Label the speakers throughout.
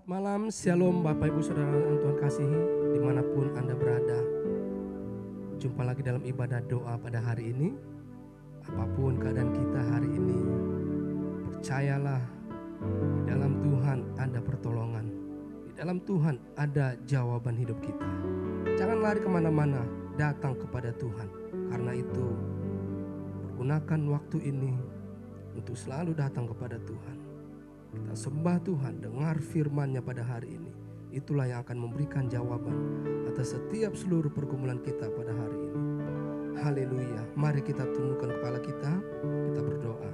Speaker 1: Selamat malam, shalom Bapak Ibu Saudara yang Tuhan kasihi dimanapun Anda berada. Jumpa lagi dalam ibadah doa pada hari ini. Apapun keadaan kita hari ini, percayalah di dalam Tuhan ada pertolongan. Di dalam Tuhan ada jawaban hidup kita. Jangan lari kemana-mana, datang kepada Tuhan. Karena itu, pergunakan waktu ini untuk selalu datang kepada Tuhan. Kita sembah Tuhan, dengar firman-Nya pada hari ini. Itulah yang akan memberikan jawaban atas setiap seluruh pergumulan kita pada hari ini. Haleluya. Mari kita tundukkan kepala kita berdoa.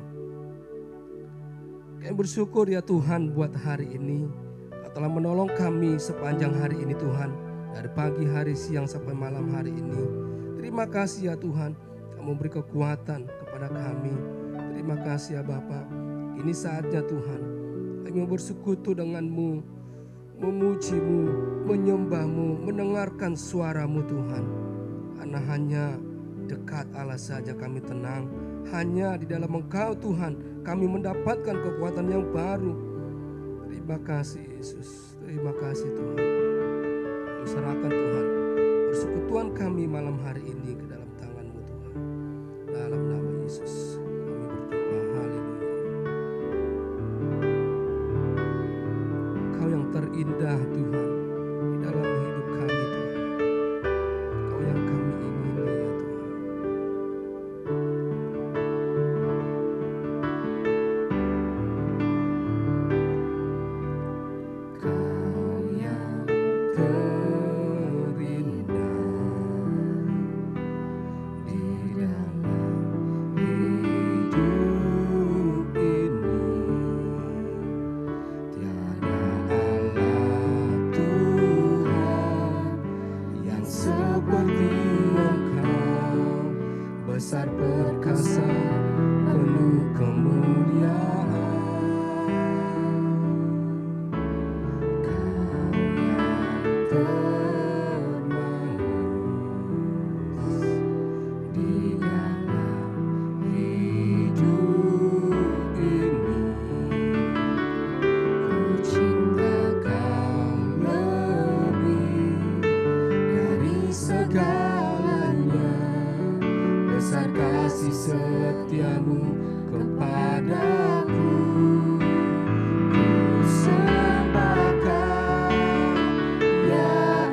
Speaker 1: Kami bersyukur ya Tuhan buat hari ini. Kau telah menolong kami sepanjang hari ini Tuhan. Dari pagi hari, siang sampai malam hari ini. Terima kasih ya Tuhan. Kamu beri kekuatan kepada kami. Terima kasih ya Bapa. Ini saatnya Tuhan. Kami bersekutu denganmu, memuji-Mu, menyembah-Mu, mendengarkan suara-Mu Tuhan. Karena hanya dekat Allah saja kami tenang. Hanya di dalam Engkau Tuhan kami mendapatkan kekuatan yang baru. Terima kasih Yesus, terima kasih Tuhan. Kami serahkan Tuhan persekutuan kami malam hari ini ke dalam tangan-Mu Tuhan. Dalam nama Yesus. Terindah Tuhan di dalam hidup kami Tuhan. Kau yang kami ingini ya Tuhan. Kau yang terindah di dalam hidup ini. Tiada seperti Engkau, besar perkasa, penuh kemuliaan. Kau yang termanis di dalam hidup ini. Ku cinta Kau lebih dari segalanya, besar kasih setiamu kepadaku. Ku sembah Kau ya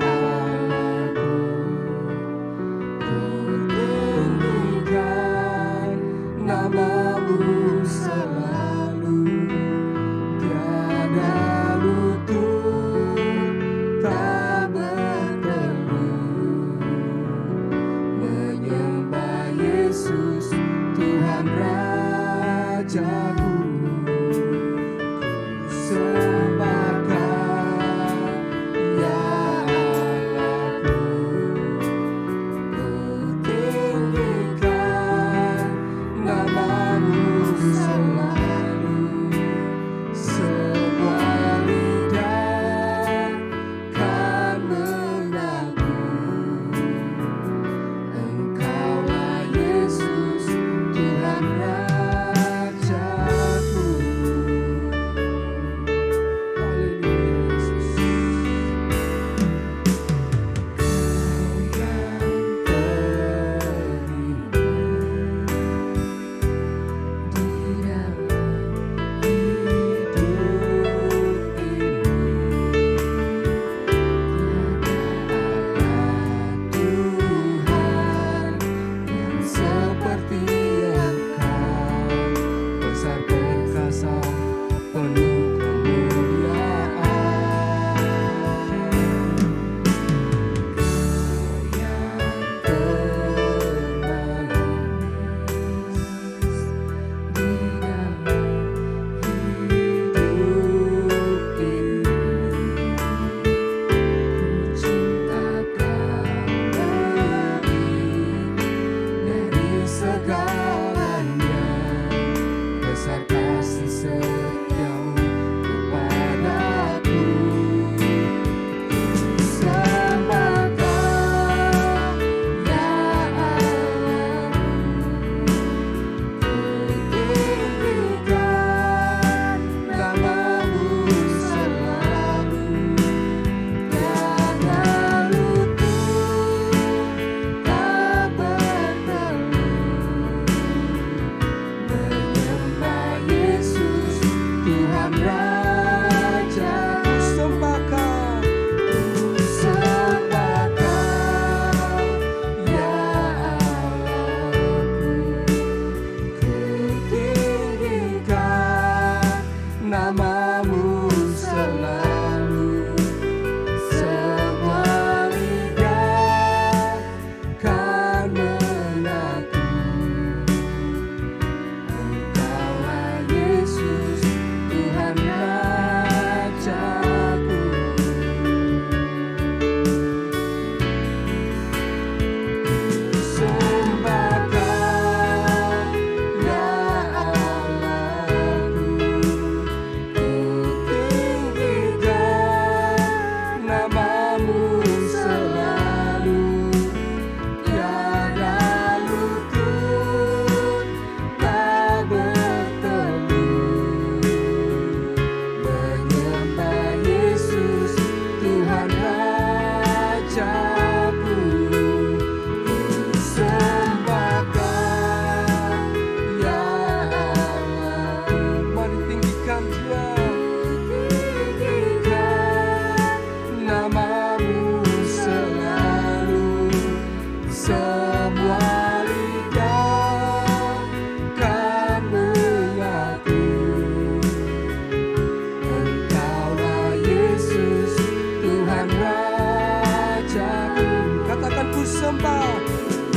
Speaker 1: sembah.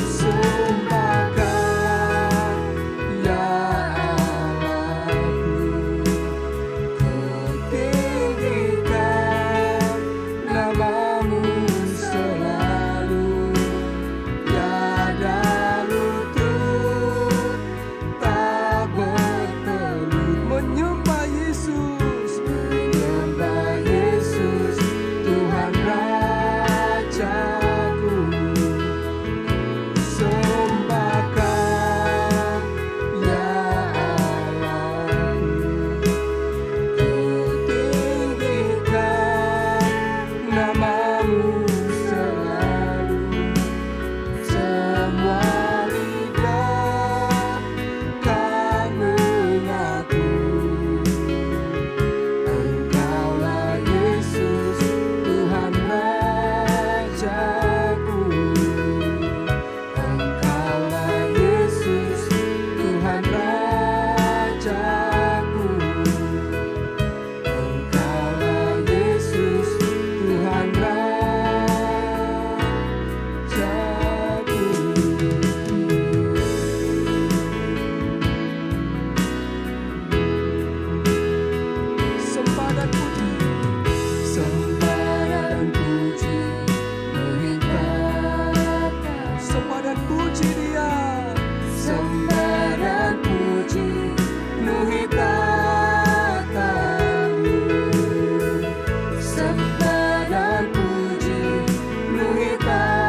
Speaker 1: Sembahkan ya Allahku, ku tinggikan namamu selalu. Tiada lutut tak bertelut menyembah Yesus, menyembah Yesus Tuhan Rajaku. Sembahkan ya Allahku, ku tinggikan namamu selalu. Semua lidah kan mengaku, Engkaulah Yesus Tuhan Rajaku. Engkaulah Yesus Tuhan Rajaku. Engkaulah Yesus Tuhan Rajaku. Sembah dan puji, sembah dan puji, mengikat. Sembah dan puji Dia, sembah dan puji, nuhitatamu. Sembah dan puji, nuhitatamu.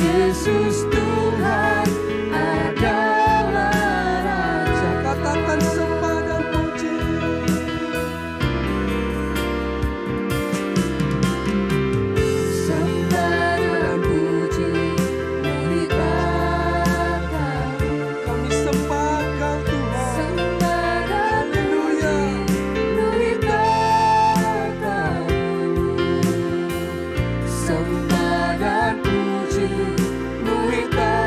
Speaker 1: Yesus Tuhan adalah Raja. Katakan sembah dan puji. Sembah dan puji, nuhitatamu. Kami sembah Kau Tuhan. Sembah dan puji, nuhitatamu. Sembah dan puji, nuhitatamu.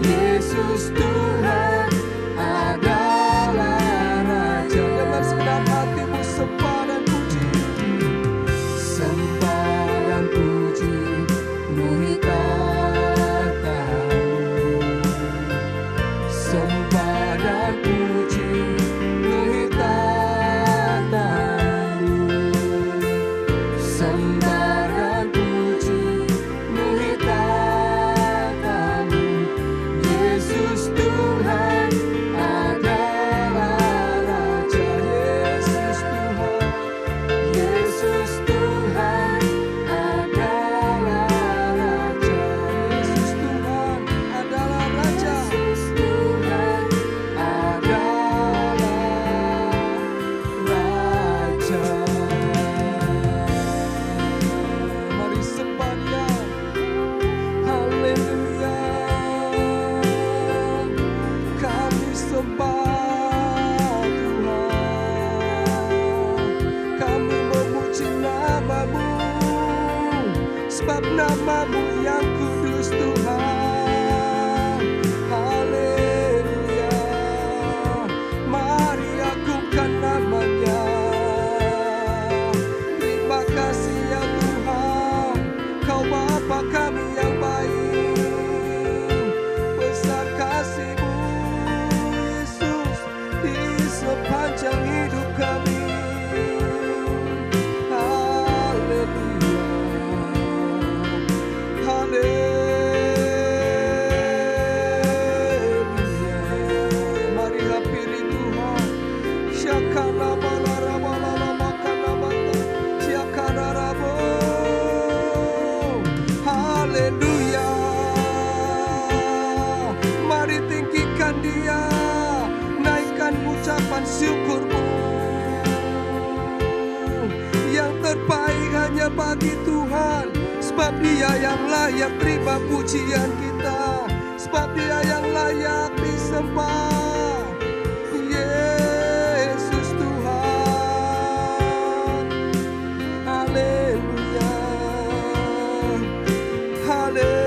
Speaker 1: Yesus Tuhan adalah Raja. Dengan segenap hatimu sembah dan puji. Sembah dan puji, nuhitatamu. Sembah dan puji, nuhitatamu. Sembah dan puji, nuhitatamu. Yesus Tuhan adalah Raja. Yesus Tuhan, Yesus Tuhan adalah Raja. Yesus Tuhan adalah Raja. Yesus Tuhan adalah Raja. Mari sembah Dia. Haleluya. Kami sembah Tuhan. Kami memuji namamu, sebab namamu yang kudus Tuhan. Haleluya. Mari agungkan namanya. Terima kasih ya Tuhan, Kau Bapa kami yang baik. Besar kasih-Mu Yesus di sepanjang hidup kami. Haleluya. Haleluya. Mari hampiri Tuhan. Syakana balara balala makana bata. Syakana rabo. Haleluya. Mari tinggikan Dia, naikkan ucapan syukurmu. Yang terbaik hanya bagi Tuhan, sebab Dia yang layak terima pujian kita, sebab Dia yang layak disembah. Yesus Tuhan. Haleluya. Haleluya.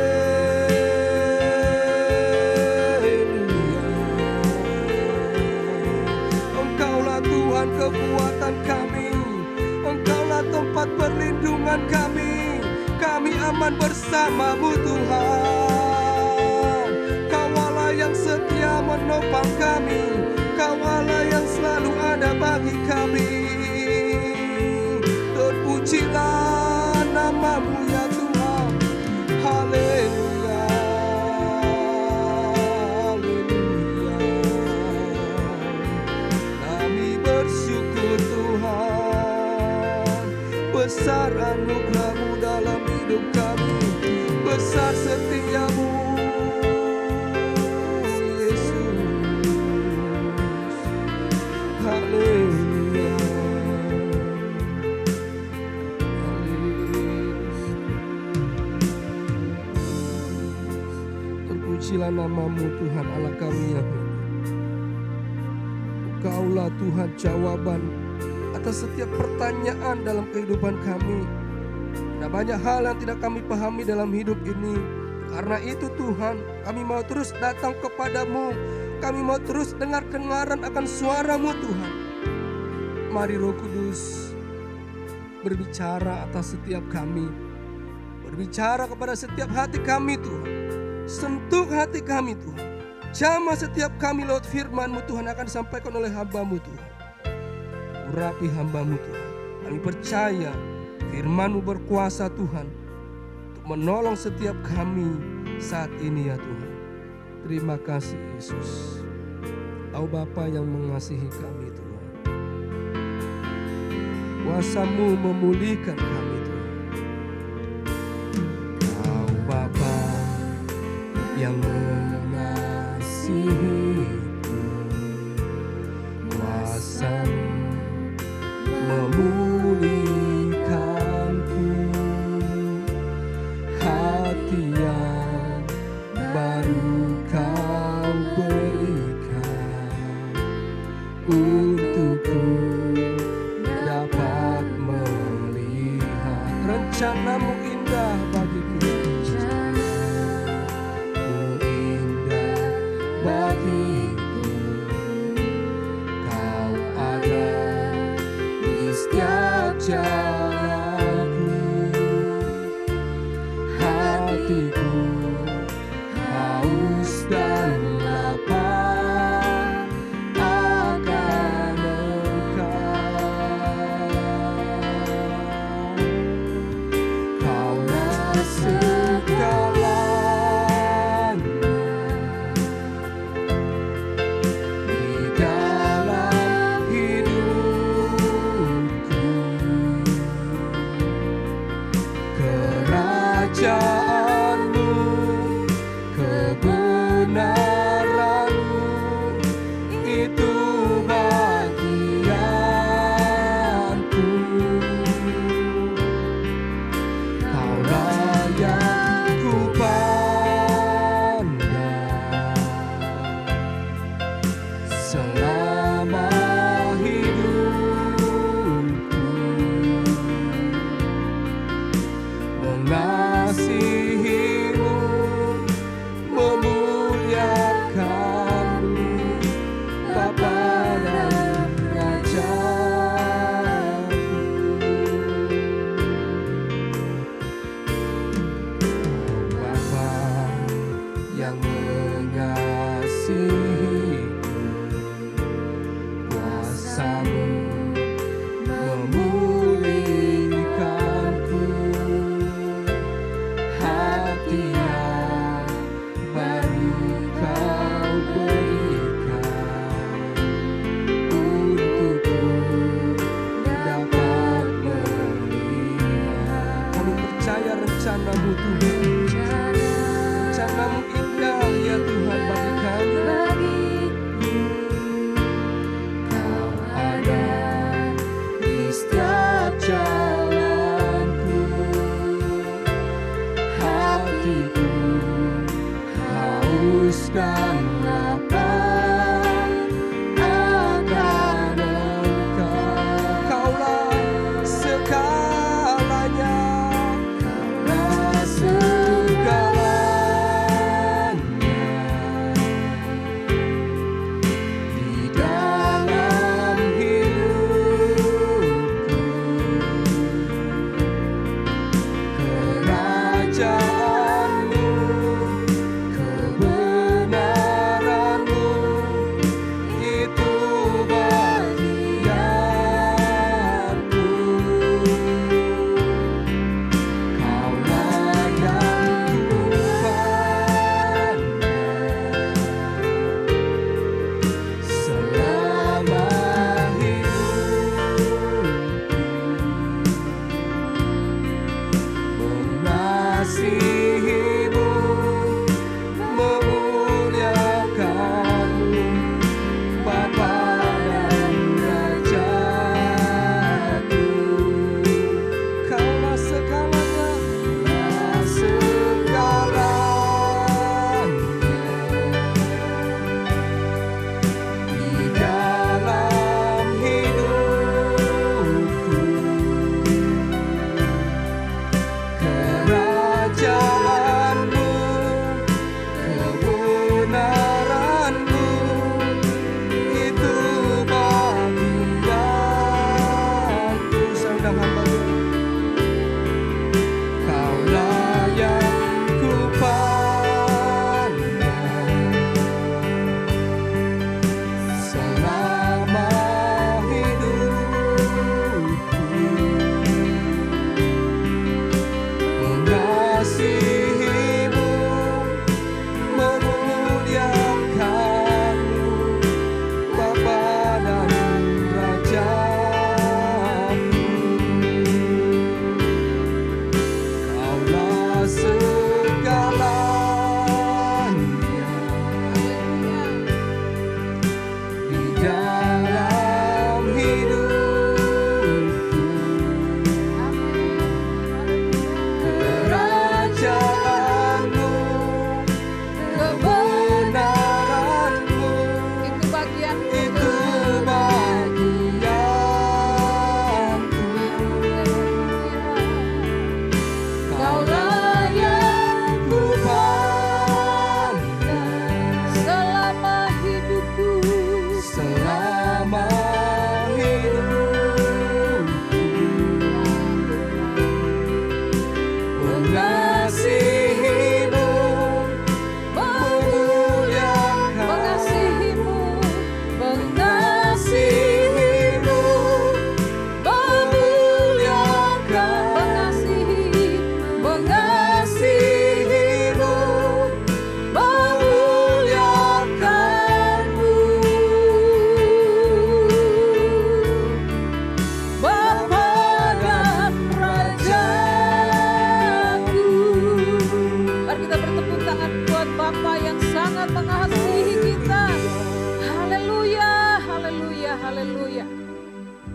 Speaker 1: Engkaulah Tuhan kekuatan kami, Engkaulah tempat perlindungan kami. Kami aman bersama-Mu Tuhan. Kau-Allah yang setia menopang kami. Kau-Allah yang selalu ada bagi kami. Terpujilah nama-Mu ya Tuhan. Haleluya, haleluya. Kami bersyukur Tuhan, besar anugerah-Mu dalam hidup kami, besar setia-Mu Yesus. Haleluya, terpujilah nama-Mu Tuhan Allah kami yang hidup. Engkaulah Tuhan jawaban atas setiap pertanyaan dalam kehidupan kami. Ada banyak hal yang tidak kami pahami dalam hidup ini. Karena itu Tuhan, kami mau terus datang kepadamu. Kami mau terus dengar-dengaran akan suara-Mu Tuhan. Mari Roh Kudus berbicara atas setiap kami. Berbicara kepada setiap hati kami Tuhan. Sentuh hati kami Tuhan. Jamah setiap kami lewat firman-Mu Tuhan akan disampaikan oleh hamba-Mu Tuhan. Urapi hamba-Mu Tuhan. Kami percaya firman-Mu berkuasa Tuhan untuk menolong setiap kami saat ini ya Tuhan. Terima kasih Yesus. Engkau Bapa yang mengasihi kami Tuhan. Kuasa-Mu memulihkan kami Tuhan. Engkau Bapa yang mengasihiku, kuasa-Mu memulihkanku, hati yang baru Kau berikan untukku dapat melihat rencana-Mu indah bagiku. Rencana-Mu indah bagiku, Kau ada di setiap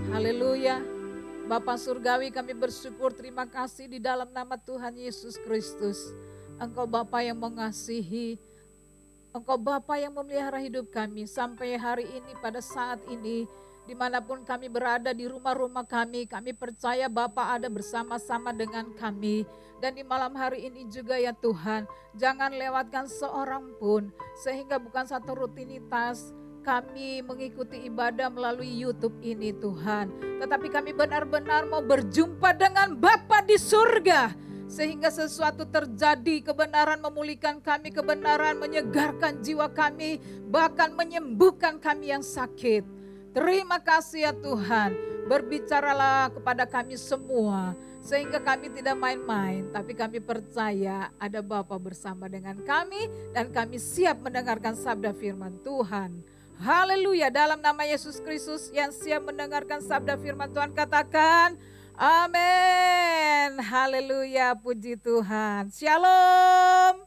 Speaker 2: Haleluya. Bapa Surgawi, kami bersyukur, terima kasih di dalam nama Tuhan Yesus Kristus. Engkau Bapa yang mengasihi, Engkau Bapa yang memelihara hidup kami sampai hari ini, pada saat ini. Dimanapun kami berada di rumah-rumah kami percaya Bapa ada bersama-sama dengan kami. Dan di malam hari ini juga ya Tuhan, jangan lewatkan seorang pun, sehingga bukan satu rutinitas kami mengikuti ibadah melalui YouTube ini Tuhan. Tetapi kami benar-benar mau berjumpa dengan Bapa di surga. Sehingga sesuatu terjadi, kebenaran memulihkan kami, kebenaran menyegarkan jiwa kami, bahkan menyembuhkan kami yang sakit. Terima kasih ya Tuhan, berbicaralah kepada kami semua. Sehingga kami tidak main-main, tapi kami percaya ada Bapa bersama dengan kami dan kami siap mendengarkan sabda firman Tuhan. Haleluya, dalam nama Yesus Kristus yang siap mendengarkan sabda firman Tuhan katakan amin. Haleluya, puji Tuhan. Shalom.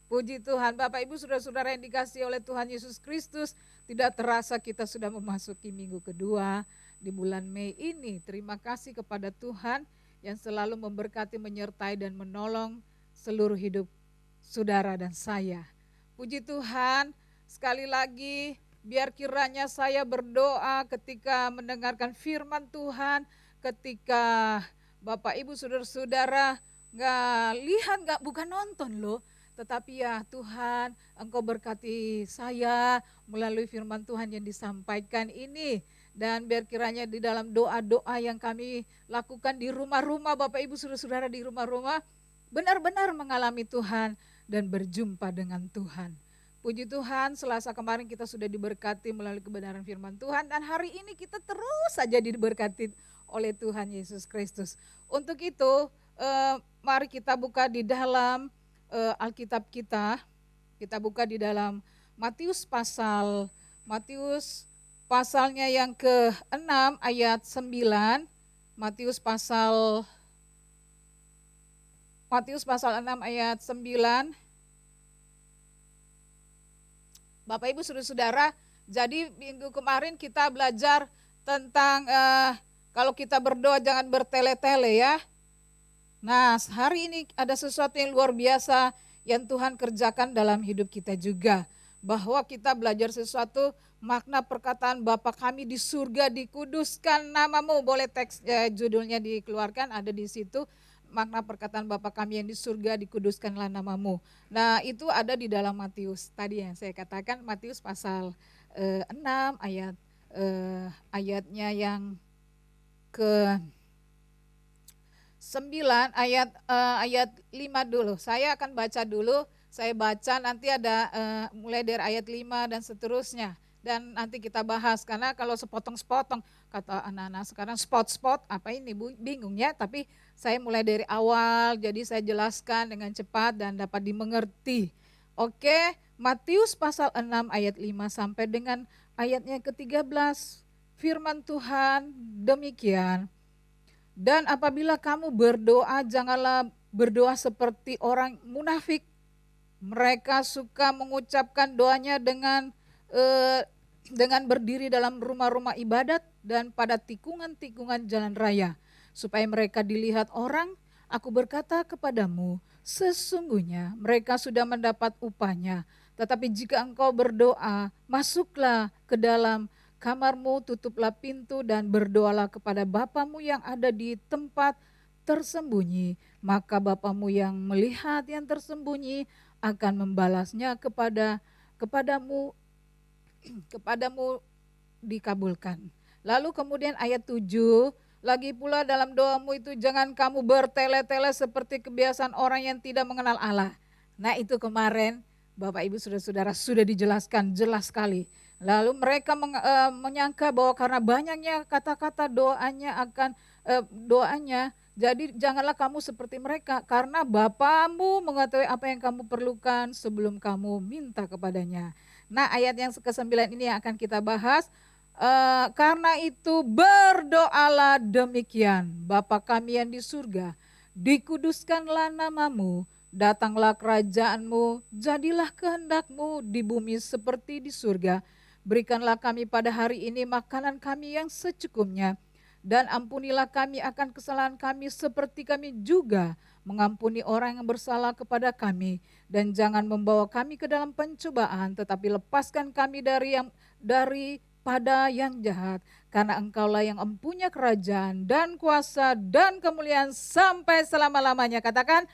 Speaker 2: Puji Tuhan, Bapak Ibu saudara-saudara yang dikasihi oleh Tuhan Yesus Kristus, tidak terasa kita sudah memasuki minggu kedua di bulan Mei ini. Terima kasih kepada Tuhan yang selalu memberkati, menyertai dan menolong seluruh hidup saudara dan saya. Puji Tuhan, sekali lagi biar kiranya saya berdoa ketika mendengarkan firman Tuhan, ketika Bapak Ibu saudara-saudara bukan nonton loh, tetapi ya Tuhan, Engkau berkati saya melalui firman Tuhan yang disampaikan ini. Dan biar kiranya di dalam doa-doa yang kami lakukan di rumah-rumah, Bapak Ibu saudara-saudara di rumah-rumah, benar-benar mengalami Tuhan dan berjumpa dengan Tuhan. Puji Tuhan, Selasa kemarin kita sudah diberkati melalui kebenaran firman Tuhan, dan hari ini kita terus saja diberkati oleh Tuhan Yesus Kristus. Untuk itu, mari kita buka di dalam Alkitab kita. Kita buka di dalam Matius pasalnya yang ke-6 ayat 9. Matius pasal 6 ayat 9. Bapak Ibu saudara-saudara, jadi minggu kemarin kita belajar tentang kalau kita berdoa jangan bertele-tele ya. Nah, hari ini ada sesuatu yang luar biasa yang Tuhan kerjakan dalam hidup kita juga. Bahwa kita belajar sesuatu, makna perkataan Bapa kami di surga, dikuduskan namamu. Boleh teks judulnya dikeluarkan, ada di situ. Makna perkataan Bapa kami yang di surga, dikuduskanlah namamu. Nah, itu ada di dalam Matius. Tadi yang saya katakan Matius pasal 6 ayatnya yang ke 9 ayat 5 dulu. Saya akan baca dulu. Saya baca nanti ada mulai dari ayat 5 dan seterusnya. Dan nanti kita bahas, karena kalau sepotong-sepotong, kata anak-anak sekarang spot-spot, apa ini bingung ya. Tapi saya mulai dari awal, jadi saya jelaskan dengan cepat dan dapat dimengerti. Oke, Matius pasal 6 ayat 5 sampai dengan ayatnya ke-13. Firman Tuhan demikian. Dan apabila kamu berdoa, janganlah berdoa seperti orang munafik. Mereka suka mengucapkan doanya dengan berdiri dalam rumah-rumah ibadat dan pada tikungan-tikungan jalan raya, supaya mereka dilihat orang. Aku berkata kepadamu, sesungguhnya mereka sudah mendapat upahnya. Tetapi jika engkau berdoa, masuklah ke dalam kamarmu, tutuplah pintu dan berdoalah kepada Bapamu yang ada di tempat tersembunyi. Maka Bapamu yang melihat yang tersembunyi akan membalasnya kepadamu dikabulkan. Lalu kemudian ayat 7, lagi pula dalam doamu itu jangan kamu bertele-tele seperti kebiasaan orang yang tidak mengenal Allah. Nah, itu kemarin Bapak Ibu saudara-saudara sudah dijelaskan jelas sekali. Lalu mereka menyangka bahwa karena banyaknya kata-kata doanya, jadi janganlah kamu seperti mereka, karena Bapamu mengetahui apa yang kamu perlukan sebelum kamu minta kepadanya. Nah, ayat yang ke-9 ini yang akan kita bahas. Karena itu berdoalah demikian, Bapa kami yang di surga, dikuduskanlah namamu, datanglah kerajaanmu, jadilah kehendakmu di bumi seperti di surga. Berikanlah kami pada hari ini makanan kami yang secukupnya, Dan ampunilah kami akan kesalahan kami seperti kami juga mengampuni orang yang bersalah kepada kami. Dan jangan membawa kami ke dalam pencobaan, tetapi lepaskan kami daripada yang jahat. Karena Engkaulah yang empunya kerajaan dan kuasa dan kemuliaan sampai selama-lamanya. Katakan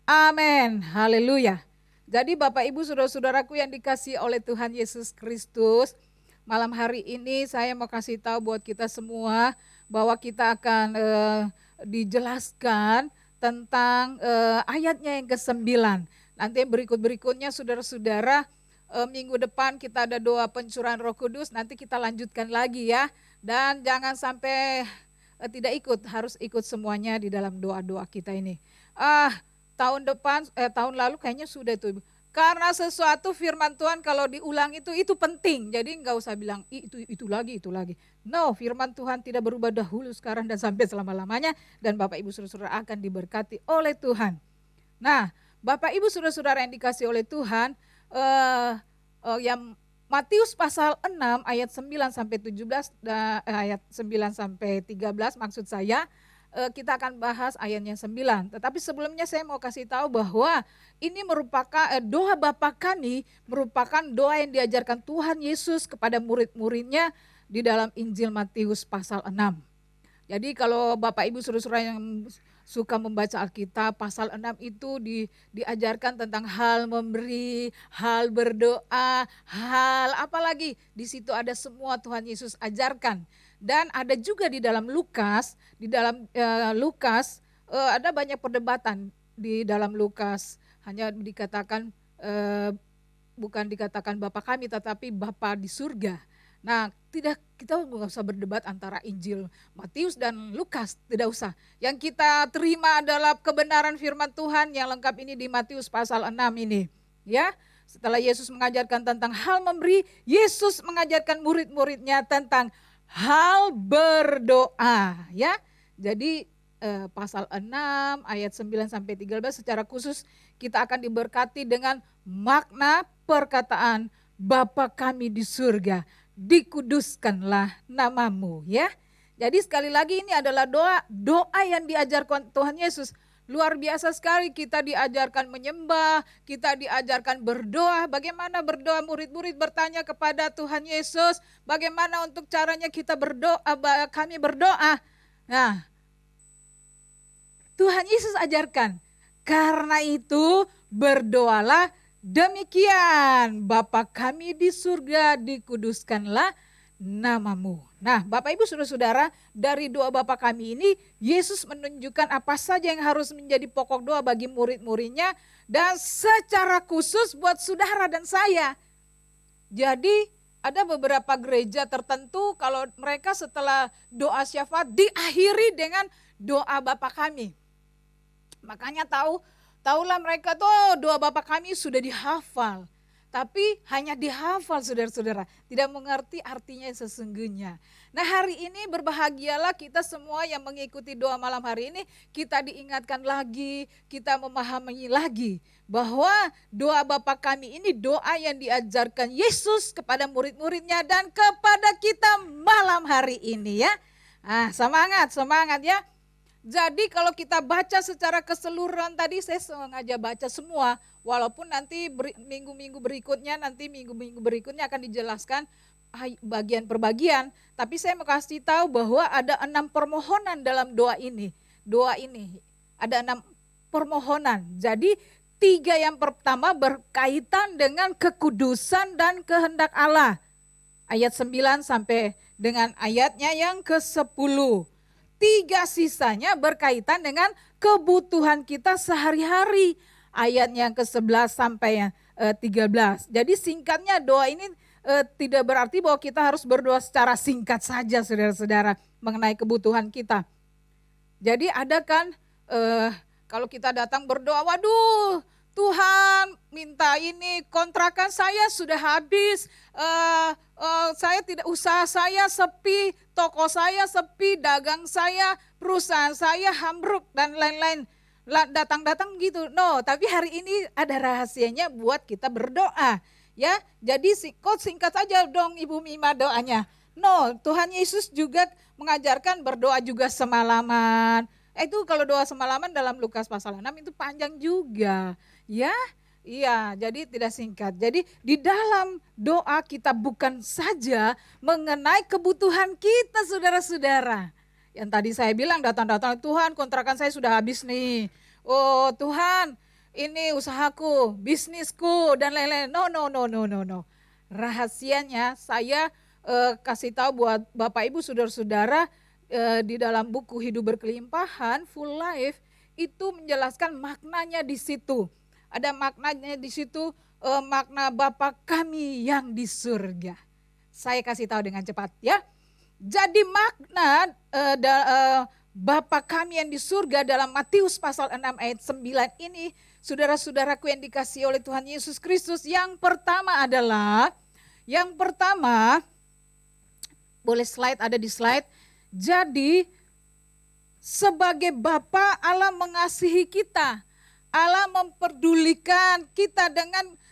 Speaker 2: amin, haleluya. Jadi Bapak Ibu saudara-saudaraku yang dikasihi oleh Tuhan Yesus Kristus, malam hari ini saya mau kasih tahu buat kita semua bahwa kita akan dijelaskan tentang ayatnya yang ke-9. Nanti berikut-berikutnya saudara-saudara, minggu depan kita ada doa pencurahan Roh Kudus, nanti kita lanjutkan lagi ya. Dan jangan sampai tidak ikut, harus ikut semuanya di dalam doa-doa kita ini. Tahun lalu kayaknya sudah itu. Karena sesuatu firman Tuhan kalau diulang itu penting. Jadi enggak usah bilang itu lagi. No, firman Tuhan tidak berubah dahulu, sekarang dan sampai selama-lamanya. Dan Bapak Ibu Saudara-saudara akan diberkati oleh Tuhan. Nah, Bapak Ibu Saudara-saudara yang dikasih oleh Tuhan, yang Matius pasal 6 ayat 9 sampai 17, ayat 9 sampai 13 maksud saya. Kita akan bahas ayatnya 9. Tetapi sebelumnya saya mau kasih tahu bahwa ini merupakan doa Bapa kami, merupakan doa yang diajarkan Tuhan Yesus kepada murid-muridnya di dalam Injil Matius pasal 6. Jadi kalau Bapak Ibu saudara-saudara yang suka membaca Alkitab, pasal 6 itu diajarkan tentang hal memberi, hal berdoa, hal apalagi. Di situ ada semua Tuhan Yesus ajarkan. Dan ada juga di dalam Lukas, ada banyak perdebatan di dalam Lukas. Hanya dikatakan, bukan dikatakan Bapa kami, tetapi Bapa di surga. Nah, kita nggak usah berdebat antara Injil Matius dan Lukas, tidak usah. Yang kita terima adalah kebenaran firman Tuhan yang lengkap ini di Matius pasal 6 ini. Ya, setelah Yesus mengajarkan tentang hal memberi, Yesus mengajarkan murid-muridnya tentang hal berdoa, ya. Jadi pasal 6 ayat 9 sampai 13 secara khusus kita akan diberkati dengan makna perkataan Bapa kami di surga, dikuduskanlah namamu, ya. Jadi sekali lagi ini adalah doa yang diajarkan Tuhan Yesus. Luar biasa sekali, kita diajarkan menyembah, kita diajarkan berdoa. Bagaimana berdoa? Murid-murid bertanya kepada Tuhan Yesus, bagaimana untuk caranya kita berdoa, kami berdoa. Nah, Tuhan Yesus ajarkan, karena itu berdoalah demikian, Bapa kami di surga, dikuduskanlah namamu. Nah, Bapak Ibu saudara-saudara, dari doa Bapa kami ini, Yesus menunjukkan apa saja yang harus menjadi pokok doa bagi murid-muridnya, dan secara khusus buat saudara dan saya. Jadi ada beberapa gereja tertentu kalau mereka setelah doa syafaat diakhiri dengan doa Bapa kami. Makanya tahulah mereka tuh doa Bapa kami sudah dihafal. Tapi hanya dihafal saudara-saudara, tidak mengerti artinya sesungguhnya. Nah, hari ini berbahagialah kita semua yang mengikuti doa malam hari ini, kita diingatkan lagi, kita memahami lagi bahwa doa Bapa kami ini doa yang diajarkan Yesus kepada murid-muridnya dan kepada kita malam hari ini, ya. Semangat ya. Jadi kalau kita baca secara keseluruhan tadi, saya sengaja baca semua, walaupun nanti minggu-minggu berikutnya akan dijelaskan bagian per bagian, tapi saya mau kasih tahu bahwa ada 6 permohonan dalam doa ini. Doa ini ada 6 permohonan. Jadi 3 yang pertama berkaitan dengan kekudusan dan kehendak Allah. Ayat 9 sampai dengan ayatnya yang ke-10. 3 sisanya berkaitan dengan kebutuhan kita sehari-hari. Ayatnya yang ke-11 sampai yang 13. Jadi singkatnya doa ini tidak berarti bahwa kita harus berdoa secara singkat saja saudara-saudara mengenai kebutuhan kita. Jadi ada kan kalau kita datang berdoa, waduh Tuhan minta ini, kontrakan saya sudah habis, saya tidak, usaha saya sepi, toko saya sepi, dagang saya, perusahaan saya hambruk dan lain-lain. Datang-datang gitu. No, tapi hari ini ada rahasianya buat kita berdoa. Ya, jadi kok singkat saja dong Ibu Mima doanya. No, Tuhan Yesus juga mengajarkan berdoa juga semalaman. Itu kalau doa semalaman dalam Lukas pasal 6 itu panjang juga. Ya, iya, jadi tidak singkat. Jadi di dalam doa kita bukan saja mengenai kebutuhan kita saudara-saudara. Yang tadi saya bilang datang-datang, Tuhan kontrakan saya sudah habis nih. Oh Tuhan ini usahaku, bisnisku dan lain-lain. No. Rahasianya saya kasih tahu buat Bapak Ibu saudara-saudara di dalam buku Hidup Berkelimpahan, Full Life, itu menjelaskan maknanya di situ. Ada maknanya di situ, makna Bapa kami yang di surga. Saya kasih tahu dengan cepat ya. Jadi makna Bapa kami yang di surga dalam Matius pasal 6 ayat 9 ini, saudara-saudaraku yang dikasihi oleh Tuhan Yesus Kristus, yang pertama adalah, boleh slide, ada di slide. Jadi sebagai Bapa, Allah mengasihi kita. Allah memperdulikan kita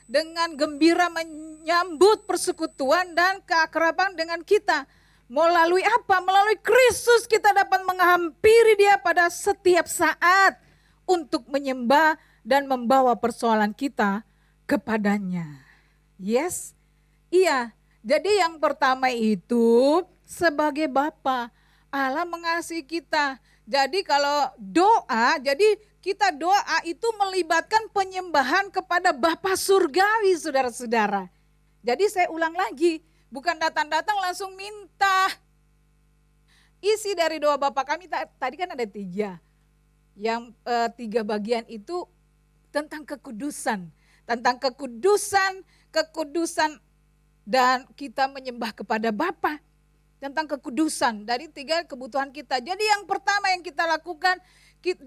Speaker 2: dengan gembira menyambut persekutuan dan keakraban dengan kita. Melalui apa? Melalui Kristus kita dapat menghampiri Dia pada setiap saat untuk menyembah dan membawa persoalan kita kepadanya. Yes? Iya. Jadi yang pertama itu sebagai Bapa, Allah mengasihi kita. Jadi kalau doa, jadi kita doa itu melibatkan penyembahan kepada Bapa surgawi saudara-saudara. Jadi saya ulang lagi, bukan datang-datang langsung minta. Isi dari doa Bapa kami tadi kan ada 3. Yang 3 bagian itu tentang kekudusan. Tentang kekudusan dan kita menyembah kepada Bapa. Tentang kekudusan dari 3 kebutuhan kita. Jadi yang pertama yang kita lakukan,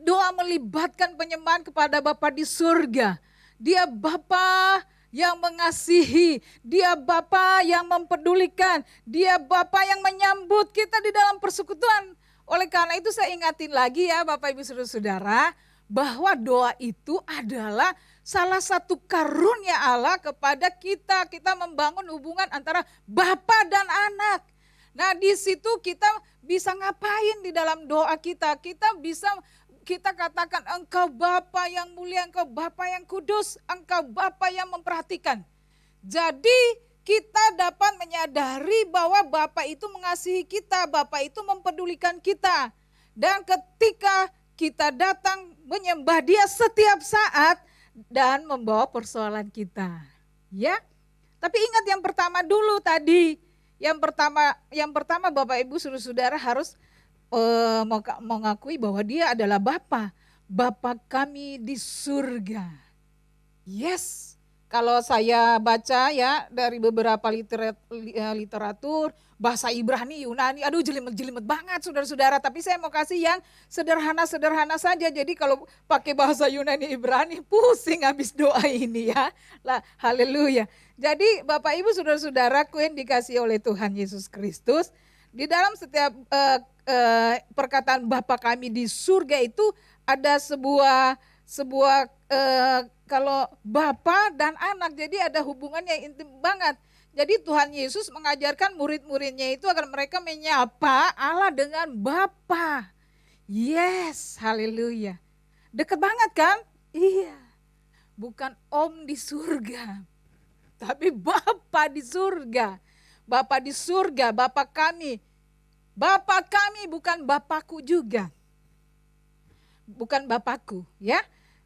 Speaker 2: doa melibatkan penyembahan kepada Bapa di surga. Dia Bapa yang mengasihi, Dia Bapa yang mempedulikan, Dia Bapa yang menyambut kita di dalam persekutuan. Oleh karena itu saya ingatin lagi ya Bapak Ibu Saudara, bahwa doa itu adalah salah satu karunia Allah kepada kita. Kita membangun hubungan antara Bapa dan anak. Nah di situ kita bisa ngapain di dalam doa kita? Kita katakan Engkau Bapa yang mulia, Engkau Bapa yang kudus, Engkau Bapa yang memperhatikan. Jadi kita dapat menyadari bahwa Bapa itu mengasihi kita, Bapa itu mempedulikan kita. Dan ketika kita datang menyembah Dia setiap saat dan membawa persoalan kita. Ya. Tapi ingat yang pertama dulu tadi. Yang pertama Bapak Ibu saudara harus mengakui bahwa Dia adalah Bapa. Bapa kami di surga. Yes. Kalau saya baca ya dari beberapa literatur, bahasa Ibrani, Yunani, aduh jelimet-jelimet banget saudara-saudara. Tapi saya mau kasih yang sederhana-sederhana saja. Jadi kalau pakai bahasa Yunani, Ibrani, pusing habis doa ini ya. Lah, haleluya. Jadi Bapak Ibu saudara-saudaraku yang dikasihi oleh Tuhan Yesus Kristus, di dalam setiap perkataan Bapa kami di surga itu ada sebuah kalau Bapa dan anak, jadi ada hubungan yang intim banget. Jadi Tuhan Yesus mengajarkan murid-muridnya itu agar mereka menyapa Allah dengan Bapa. Yes, haleluya. Dekat banget kan? Iya. Bukan Om di surga, tapi Bapa di surga. Bapa di surga, Bapa kami. Bapa kami bukan Bapakku juga. Bukan Bapakku, ya.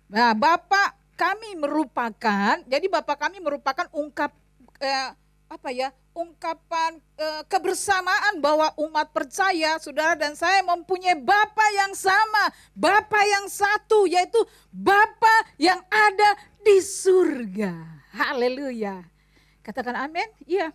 Speaker 2: Nah, Bapa kami merupakan, jadi Bapa kami merupakan ungkapan kebersamaan bahwa umat percaya, saudara dan saya mempunyai Bapa yang sama, Bapa yang satu, yaitu Bapa yang ada di surga. Haleluya. Katakan amin. Iya.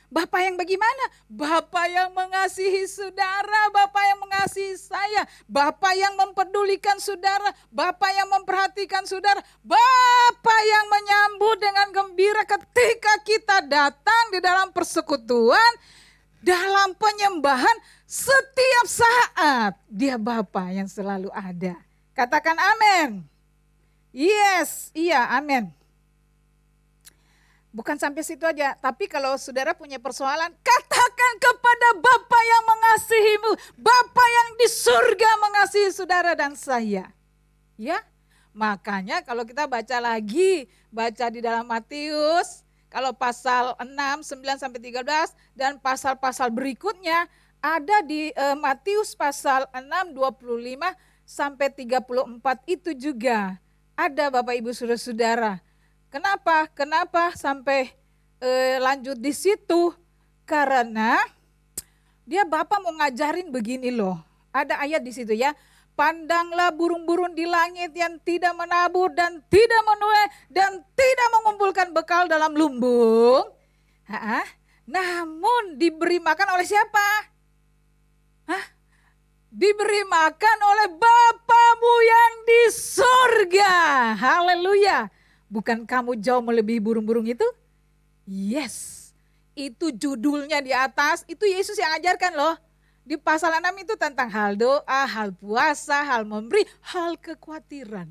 Speaker 2: Bapa yang bagaimana? Bapa yang mengasihi saudara, Bapa yang mengasihi saya, Bapa yang mempedulikan saudara, Bapa yang memperhatikan saudara, Bapa yang menyambut dengan gembira ketika kita datang di dalam persekutuan, dalam penyembahan setiap saat. Dia Bapa yang selalu ada. Katakan amin. Yes, iya, amin. Bukan sampai situ aja, tapi kalau saudara punya persoalan, katakan Kasihan kepada Bapa yang mengasihimu. Bapa yang di surga mengasihi saudara dan saya. Ya, makanya kalau kita baca lagi, baca di dalam Matius, kalau pasal 6, 9 sampai 13 dan pasal-pasal berikutnya ada di Matius pasal 6, 25 sampai 34 itu juga ada Bapak Ibu Saudara-saudara. Kenapa? Kenapa sampai lanjut di situ? Karena dia Bapak mau ngajarin begini loh. Ada ayat di situ ya. Pandanglah burung-burung di langit yang tidak menabur dan tidak menuai dan tidak mengumpulkan bekal dalam lumbung. Namun diberi makan oleh siapa? Diberi makan oleh Bapamu yang di surga. Haleluya. Bukan kamu jauh melebihi burung-burung itu? Yes. Itu judulnya di atas, itu Yesus yang ajarkan loh. Di pasal 6 itu tentang hal doa, hal puasa, hal memberi, hal kekhawatiran.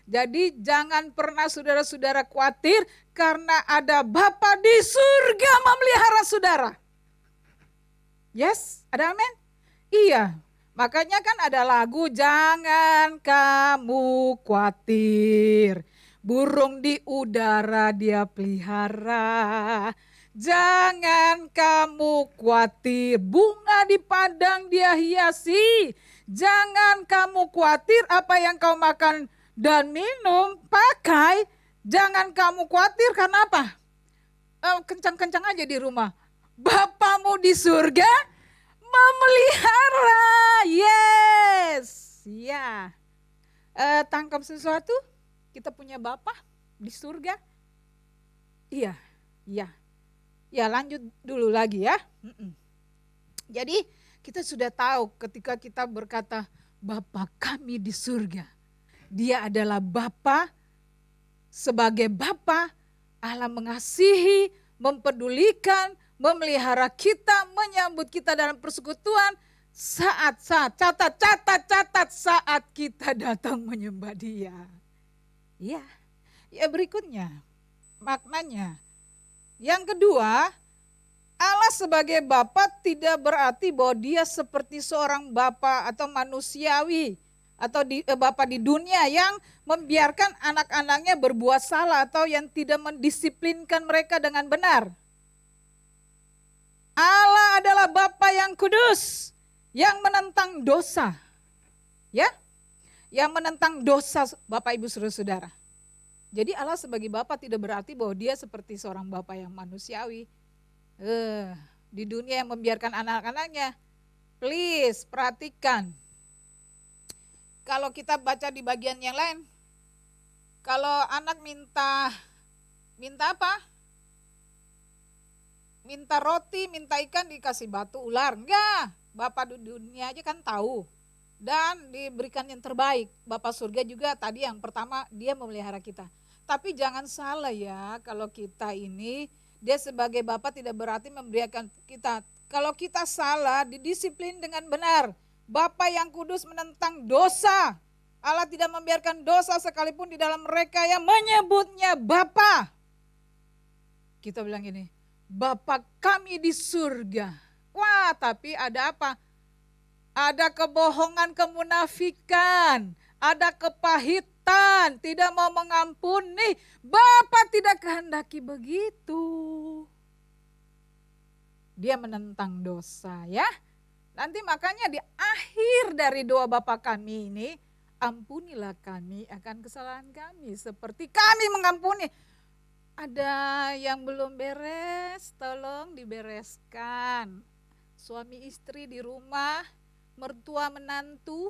Speaker 2: Jadi jangan pernah saudara-saudara khawatir karena ada Bapa di surga memelihara saudara. Yes, ada amin? Iya, makanya kan ada lagu jangan kamu khawatir. Burung di udara dia pelihara. Jangan kamu khawatir, bunga di padang dia hiasi. Jangan kamu khawatir apa yang kau makan dan minum, pakai. Jangan kamu khawatir karena apa? Kencang-kencang aja di rumah. Bapamu di surga memelihara. Yes, ya. Tangkap sesuatu, kita punya Bapa di surga. Iya, iya. Ya lanjut dulu lagi ya. Jadi kita sudah tahu ketika kita berkata Bapa kami di surga. Dia adalah Bapa, sebagai Bapa Allah mengasihi, mempedulikan, memelihara kita, menyambut kita dalam persekutuan saat-saat, catat saat kita datang menyembah Dia. Ya berikutnya maknanya. Yang kedua, Allah sebagai Bapa tidak berarti bahwa dia seperti seorang Bapa atau manusiawi atau Bapa di dunia yang membiarkan anak-anaknya berbuat salah atau yang tidak mendisiplinkan mereka dengan benar. Allah adalah Bapa yang kudus, yang menentang dosa. Ya, yang menentang dosa Bapak Ibu Saudara-saudara. Jadi Allah sebagai Bapa tidak berarti bahwa dia seperti seorang Bapa yang manusiawi. Di dunia yang membiarkan anak-anaknya. Please perhatikan. Kalau kita baca di bagian yang lain. Kalau anak minta apa? Minta roti, minta ikan dikasih batu ular. Enggak, Bapa di dunia aja kan tahu. Dan diberikan yang terbaik. Bapa surga juga tadi yang pertama dia memelihara kita. Tapi jangan salah ya, kalau kita ini, dia sebagai Bapa tidak berarti memberikan kita. Kalau kita salah, didisiplin dengan benar. Bapa yang kudus menentang dosa. Allah tidak membiarkan dosa sekalipun di dalam mereka yang menyebutnya Bapa. Kita bilang gini, Bapa kami di surga. Wah, tapi ada apa? Ada kebohongan, kemunafikan, ada kepahitan, tidak mau mengampuni. Bapa tidak kehendaki begitu. Dia menentang dosa ya. Nanti makanya di akhir dari doa Bapa kami ini, ampunilah kami akan kesalahan kami seperti kami mengampuni. Ada yang belum beres, tolong dibereskan. Suami istri di rumah, mertua menantu,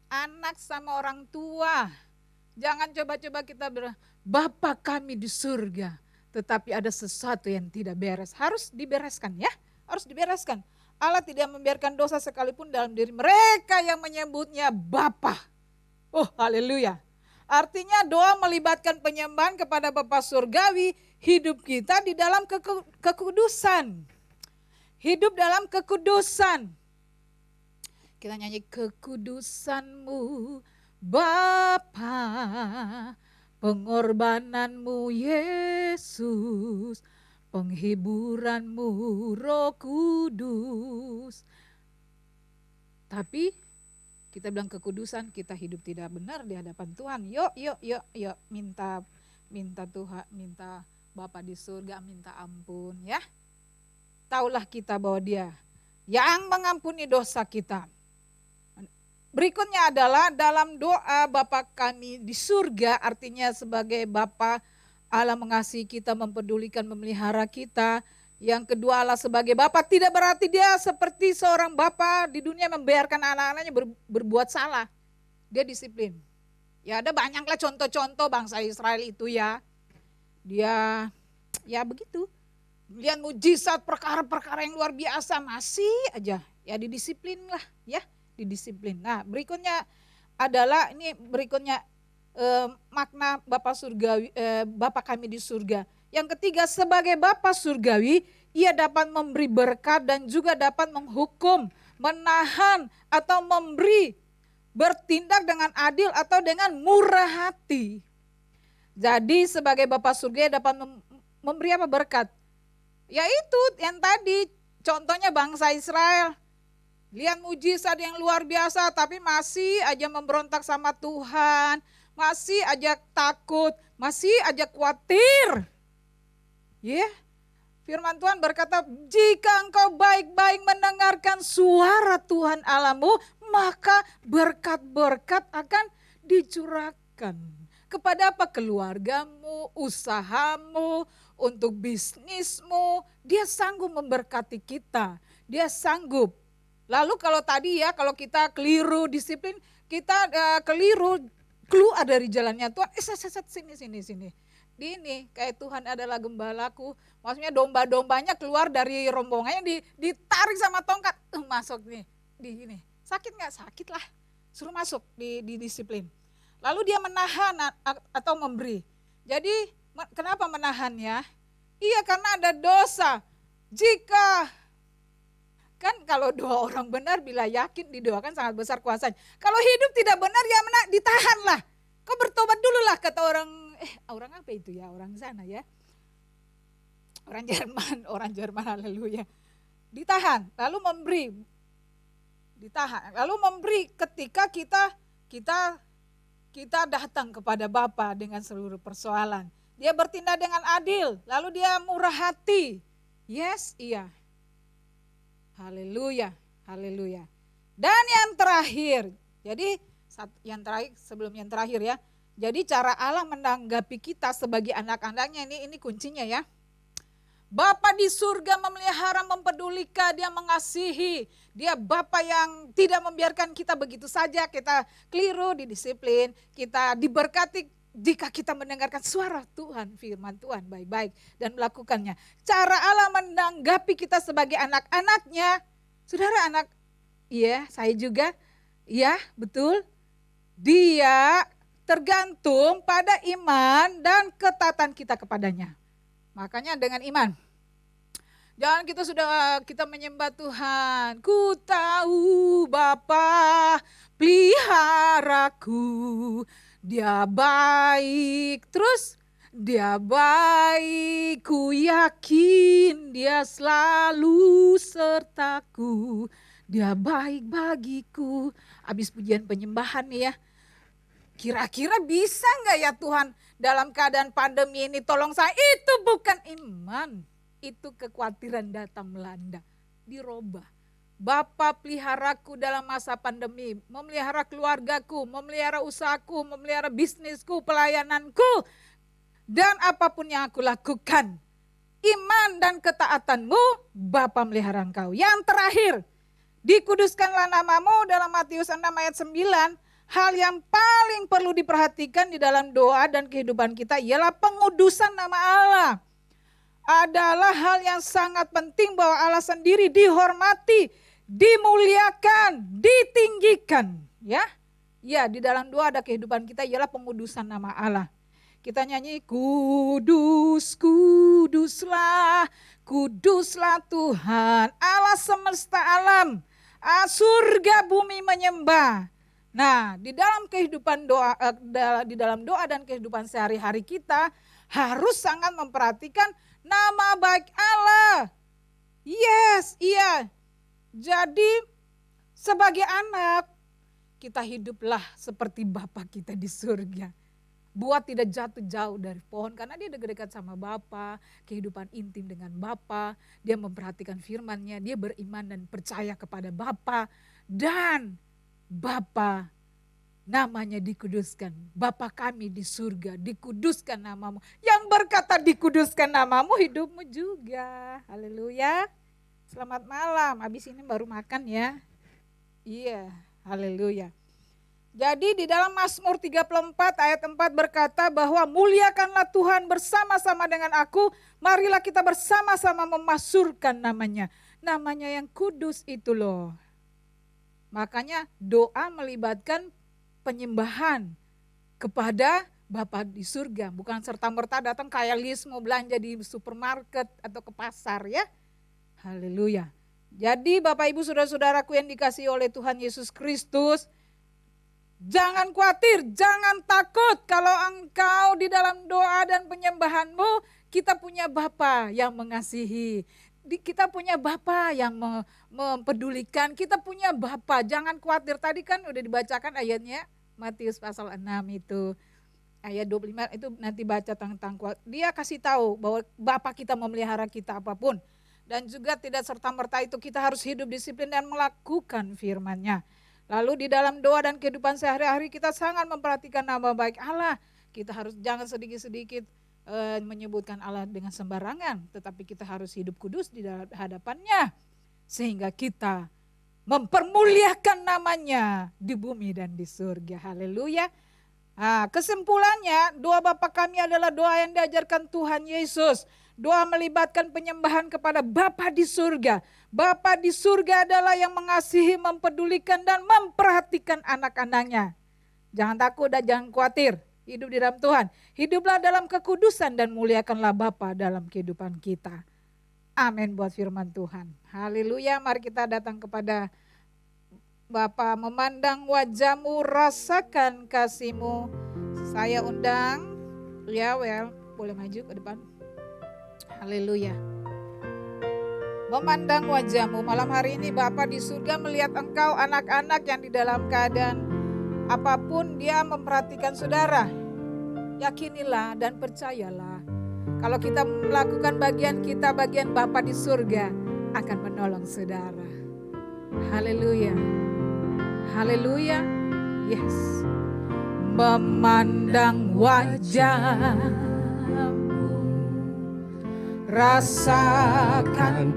Speaker 2: anak sama orang tua. Jangan coba-coba kita Bapa kami di surga, tetapi ada sesuatu yang tidak beres. Harus dibereskan ya, harus dibereskan. Allah tidak membiarkan dosa sekalipun dalam diri mereka yang menyebutnya Bapa. Oh haleluya. Artinya doa melibatkan penyembahan kepada Bapa surgawi, hidup kita di dalam kekudusan. Hidup dalam kekudusan. Kita nyanyi kekudusanmu Bapa, pengorbananmu Yesus penghiburan-Mu Roh Kudus. Tapi kita bilang kekudusan, kita hidup tidak benar di hadapan Tuhan. Yuk, minta Tuhan, minta Bapa di surga, minta ampun ya. Taulah kita bahwa Dia yang mengampuni dosa kita. Berikutnya adalah dalam doa Bapa kami di surga, artinya sebagai Bapa Allah mengasihi kita, mempedulikan, memelihara kita. Yang kedua, Allah sebagai Bapa tidak berarti Dia seperti seorang Bapa di dunia membiarkan anak-anaknya berbuat salah. Dia disiplin. Ya ada banyaklah contoh-contoh bangsa Israel itu ya. Dia ya begitu. Lihat mujizat, perkara-perkara yang luar biasa, masih aja ya didisiplin lah ya, didisiplin. Nah berikutnya adalah makna Bapa surgawi, Bapa kami di surga. Yang ketiga, sebagai Bapa surgawi, Ia dapat memberi berkat dan juga dapat menghukum, menahan atau memberi, bertindak dengan adil atau dengan murah hati. Jadi sebagai Bapa surga dapat memberi apa? Berkat. Yaitu yang tadi contohnya bangsa Israel. Lihat mujizat yang luar biasa tapi masih aja memberontak sama Tuhan. Masih aja takut, masih aja khawatir. Ya, firman Tuhan berkata, jika engkau baik-baik mendengarkan suara Tuhan Allahmu, maka berkat-berkat akan dicurahkan. Kepada apa? Keluargamu, usahamu, untuk bisnismu. Dia sanggup memberkati kita. Dia sanggup. Lalu kalau tadi ya, kalau kita keliru disiplin, kita keliru keluar dari jalannya Tuhan. Sini. Ini kayak Tuhan adalah gembalaku. Maksudnya domba-dombanya keluar dari rombongannya, ditarik sama tongkat. Masuk nih, di ini. Sakit nggak? Sakit lah. Suruh masuk di disiplin. Lalu dia menahan atau memberi. Jadi kenapa menahannya? Iya karena ada dosa. Jika kan kalau doa orang benar bila yakin didoakan sangat besar kuasanya. Kalau hidup tidak benar ya ditahan lah. Kau bertobat dulu lah kata orang apa itu ya, orang sana ya. Orang Jerman haleluya. Ditahan lalu memberi. Ditahan lalu memberi ketika kita datang kepada Bapa dengan seluruh persoalan. Dia bertindak dengan adil, lalu dia murah hati. Yes, iya. Haleluya, haleluya. Dan yang terakhir, jadi sebelum yang terakhir ya. Jadi cara Allah menanggapi kita sebagai anak-anaknya ini kuncinya ya. Bapa di surga memelihara, mempedulikan, Dia mengasihi. Dia Bapa yang tidak membiarkan kita begitu saja, kita keliru, didisiplin, kita diberkati jika kita mendengarkan suara Tuhan, firman Tuhan baik-baik dan melakukannya. Cara Allah menanggapi kita sebagai anak-anaknya, saudara anak, iya saya juga, iya betul. Dia tergantung pada iman dan ketaatan kita kepadanya. Makanya dengan iman. Jangan kita menyembah Tuhan. Ku tahu Bapa peliharaku. Dia baik. Terus Dia baik. Ku yakin Dia selalu sertaku. Dia baik bagiku. Habis pujian penyembahan nih ya. Kira-kira bisa gak ya Tuhan dalam keadaan pandemi ini tolong saya? Itu bukan iman, itu kekhawatiran datang melanda. Dirubah. Bapa peliharaku dalam masa pandemi, memelihara keluargaku, memelihara usahaku, memelihara bisnisku, pelayananku, dan apapun yang aku lakukan. Iman dan ketaatanmu, Bapa melihara engkau. Yang terakhir, dikuduskanlah namamu dalam Matius 6 ayat 9. Hal yang paling perlu diperhatikan di dalam doa dan kehidupan kita ialah pengudusan nama Allah. Adalah hal yang sangat penting bahwa Allah sendiri dihormati, dimuliakan, ditinggikan. Ya, di dalam doa ada kehidupan kita ialah pengudusan nama Allah. Kita nyanyi kudus, kuduslah, kuduslah Tuhan Allah semesta alam. Surga bumi menyembah. Nah, di dalam kehidupan di dalam doa dan kehidupan sehari-hari kita harus sangat memperhatikan nama baik Allah. Yes, iya. Jadi sebagai anak, kita hiduplah seperti Bapa kita di surga. Buat tidak jatuh jauh dari pohon karena dia dekat-dekat sama Bapa, kehidupan intim dengan Bapa, dia memperhatikan firman-Nya, dia beriman dan percaya kepada Bapa, dan Bapa namanya dikuduskan. Bapa kami di surga, dikuduskan namamu. Yang berkata dikuduskan namamu, hidupmu juga. Haleluya. Selamat malam, habis ini baru makan ya. Iya, haleluya. Jadi di dalam Mazmur 34 ayat 4 berkata bahwa muliakanlah Tuhan bersama-sama dengan aku, marilah kita bersama-sama memasyurkan namanya. Namanya yang kudus itu loh. Makanya doa melibatkan penyembahan kepada Bapa di surga. Bukan serta-merta datang kayak list mau belanja di supermarket atau ke pasar ya. Haleluya. Jadi Bapak Ibu Saudara-saudaraku yang dikasihi oleh Tuhan Yesus Kristus, jangan khawatir, jangan takut kalau engkau di dalam doa dan penyembahanmu, kita punya Bapa yang mengasihi. Kita punya Bapa yang mempedulikan, kita punya Bapa, jangan khawatir. Tadi kan udah dibacakan ayatnya, Matius pasal 6 itu. Ayat 25 itu nanti baca tentang dia kasih tahu bahwa Bapa kita memelihara kita apapun. Dan juga tidak serta-merta itu kita harus hidup disiplin dan melakukan firman-Nya. Lalu di dalam doa dan kehidupan sehari-hari kita sangat memperhatikan nama baik Allah. Kita harus jangan sedikit-sedikit menyebutkan Allah dengan sembarangan. Tetapi kita harus hidup kudus di hadapan-Nya. Sehingga kita mempermuliakan namanya di bumi dan di surga. Haleluya. Nah, kesimpulannya doa Bapa kami adalah doa yang diajarkan Tuhan Yesus. Doa melibatkan penyembahan kepada Bapa di surga. Bapa di surga adalah yang mengasihi, mempedulikan dan memperhatikan anak-anaknya. Jangan takut dan jangan khawatir. Hidup di dalam Tuhan. Hiduplah dalam kekudusan dan muliakanlah Bapa dalam kehidupan kita. Amin buat firman Tuhan. Haleluya, mari kita datang kepada Bapa, memandang wajah-Mu, rasakan kasih-Mu. Saya undang, ya boleh maju ke depan. Haleluya. Memandang wajah-Mu malam hari ini Bapa di surga melihat engkau anak-anak yang di dalam keadaan apapun dia memperhatikan saudara. Yakinilah dan percayalah. Kalau kita melakukan bagian kita, bagian Bapa di surga akan menolong saudara. Haleluya. Haleluya. Yes. Memandang wajah, rasakan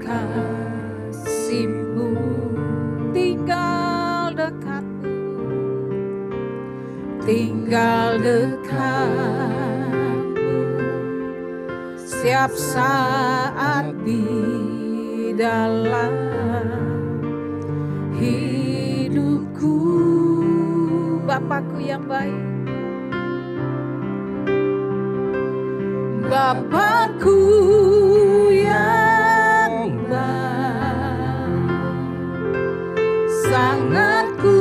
Speaker 2: kasih-Mu, tinggal dekat-Mu, tinggal dekat-Mu, setiap saat di dalam hidupku. Bapakku yang baik, Bapakku yang baik, sangat ku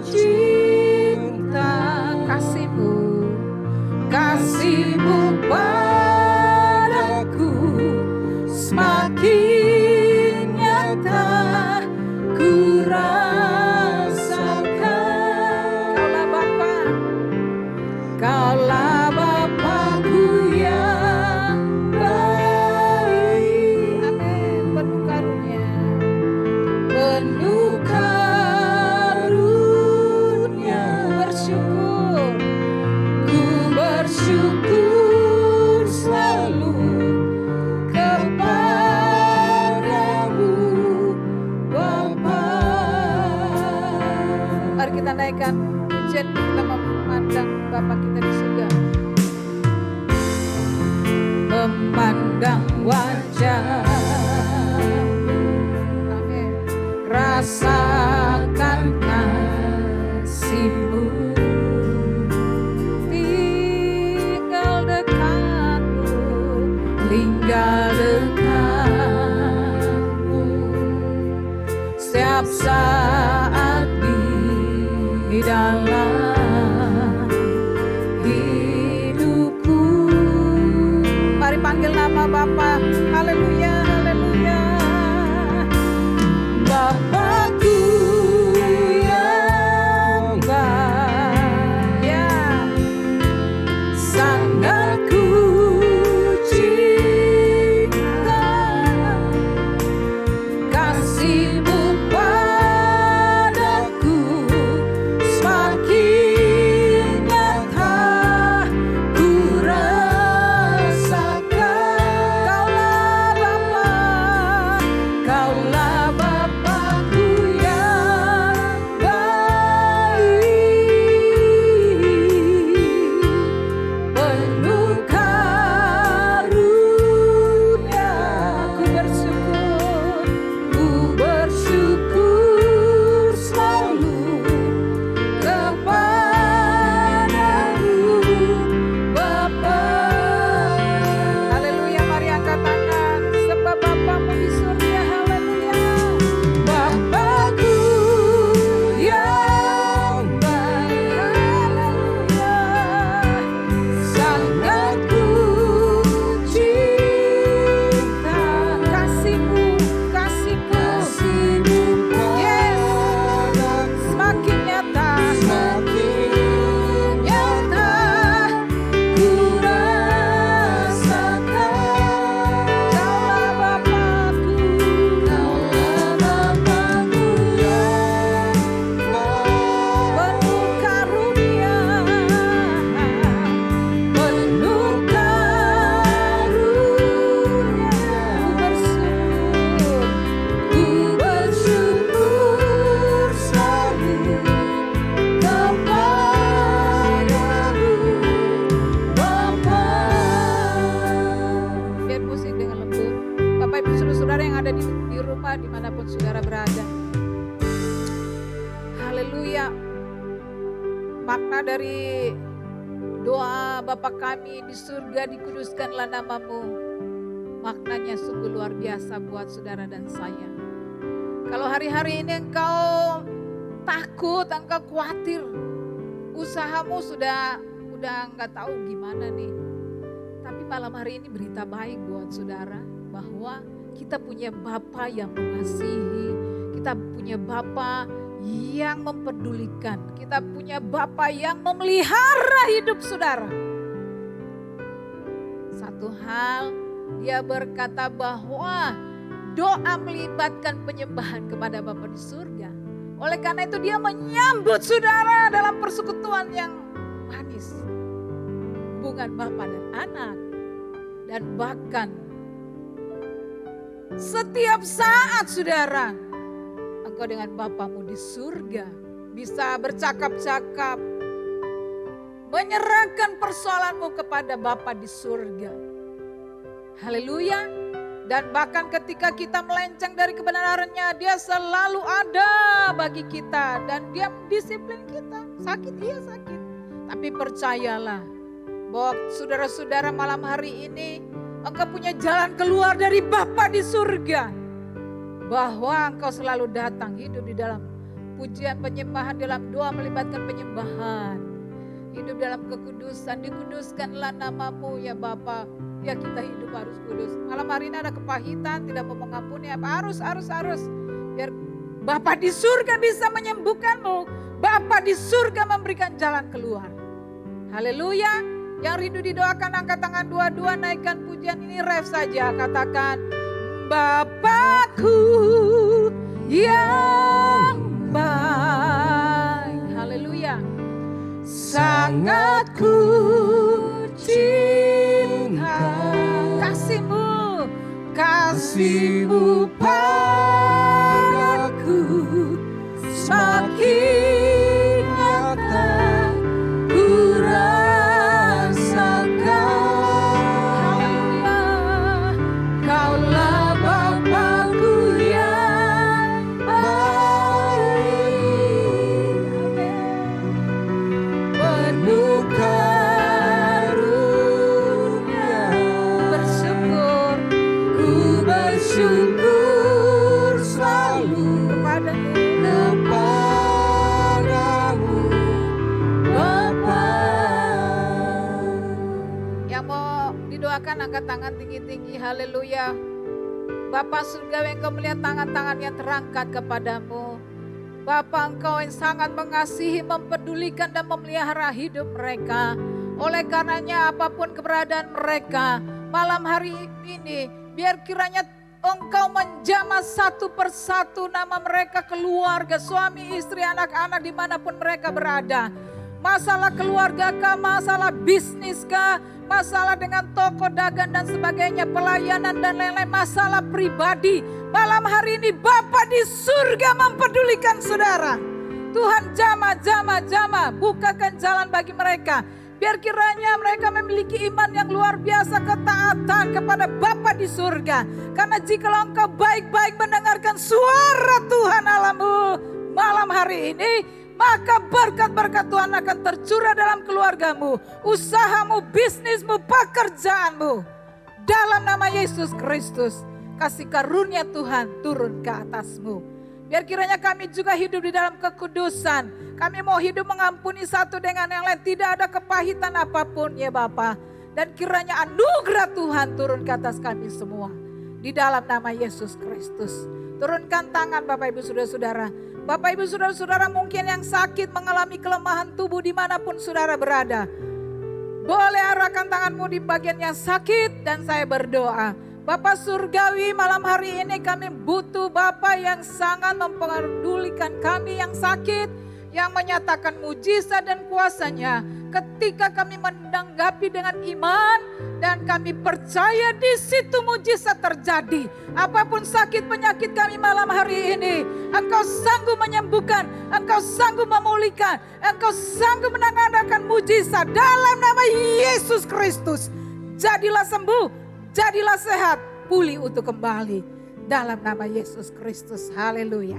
Speaker 2: cinta kasih-Mu, kasih-Mu padaku semakin nyata ku rasakan. Kaulah Bapa, Kaulah Bapakku yang baik. Amin. Penuh karunia, penuh karunia. Ku bersyukur selalu kepadamu Bapa. Mari kita naikkan pujian, kita memandang Bapa kita di surga. Memandang wajah, amin, rasakan kasih-Mu, tinggal dekat-Mu, tinggal dekat-Mu, setiap saat di dalam hidupku. Mari panggil nama Haleluya. Makna dari doa Bapa kami di surga, dikuduskanlah namamu. Maknanya sungguh luar biasa buat saudara dan saya. Kalau hari-hari ini engkau takut, engkau khawatir, usahamu sudah nggak tahu gimana nih. Tapi malam hari ini berita baik buat saudara bahwa kita punya Bapa yang mengasihi, kita punya Bapa yang mempedulikan, kita punya Bapa yang memelihara hidup saudara. Satu hal, dia berkata bahwa doa melibatkan penyembahan kepada Bapa di surga. Oleh karena itu dia menyambut saudara dalam persekutuan yang manis. Hubungan Bapa dan anak. Dan bahkan setiap saat saudara, engkau dengan Bapamu di surga bisa bercakap-cakap, menyerahkan persoalanmu kepada Bapa di surga. Haleluya. Dan bahkan ketika kita melenceng dari kebenarannya, dia selalu ada bagi kita. Dan dia disiplin kita. Sakit, iya sakit. Tapi percayalah bahwa saudara-saudara malam hari ini, engkau punya jalan keluar dari Bapa di surga. Bahwa engkau selalu datang hidup di dalam pujian penyembahan, dalam doa melibatkan penyembahan. Hidup dalam kekudusan, dikuduskanlah namamu ya Bapa. Ya kita hidup harus kudus. Malam hari ini ada kepahitan, tidak mau mengampuni apa, harus. Biar Bapa di surga bisa menyembuhkanmu. Bapa di surga memberikan jalan keluar. Haleluya. Yang rindu didoakan angkat tangan dua-dua, naikkan pujian ini ref saja. Katakan, Bapakku yang baik. Haleluya. Sangat ku cinta kasihmu padaku semakin nyata ku rasakan. Haleluya. Kaulah Bapakku yang baik, penuh karunia. Bersyukur selalu kepadamu Bapa. Yang mau didoakan angkat tangan tinggi-tinggi. Haleluya. Bapa surgawi, engkau melihat tangan-tangan yang terangkat kepadamu. Bapa, engkau yang sangat mengasihi, mempedulikan dan memelihara hidup mereka. Oleh karenanya apapun keberadaan mereka malam hari ini, biar kiranya engkau menjamah satu persatu nama mereka, keluarga, suami, istri, anak-anak dimanapun mereka berada. Masalah keluarga kah, masalah bisnis kah, masalah dengan toko dagang dan sebagainya, pelayanan dan lain-lain, masalah pribadi. Malam hari ini Bapa di surga mempedulikan saudara. Tuhan jamah, bukakan jalan bagi mereka. Biar kiranya mereka memiliki iman yang luar biasa, ketaatan kepada Bapa di surga. Karena jikalau engkau baik-baik mendengarkan suara Tuhan Allahmu malam hari ini, maka berkat-berkat Tuhan akan tercurah dalam keluargamu, usahamu, bisnismu, pekerjaanmu. Dalam nama Yesus Kristus, kasih karunia Tuhan turun ke atasmu. Biar kiranya kami juga hidup di dalam kekudusan. Kami mau hidup mengampuni satu dengan yang lain. Tidak ada kepahitan apapun ya Bapa. Dan kiranya anugerah Tuhan turun ke atas kami semua. Di dalam nama Yesus Kristus. Turunkan tangan Bapak Ibu Saudara-saudara. Bapak Ibu Saudara-saudara mungkin yang sakit, mengalami kelemahan tubuh dimanapun saudara berada. Boleh arahkan tanganmu di bagian yang sakit dan saya berdoa. Bapak surgawi, malam hari ini kami butuh Bapak yang sangat mempedulikan kami yang sakit, yang menyatakan mujizat dan kuasanya ketika kami menanggapi dengan iman dan kami percaya di situ mujizat terjadi. Apapun sakit penyakit kami malam hari ini, Engkau sanggup menyembuhkan, Engkau sanggup memulihkan, Engkau sanggup mengadakan mujizat dalam nama Yesus Kristus. Jadilah sembuh, jadilah sehat, pulih untuk kembali dalam nama Yesus Kristus. Haleluya.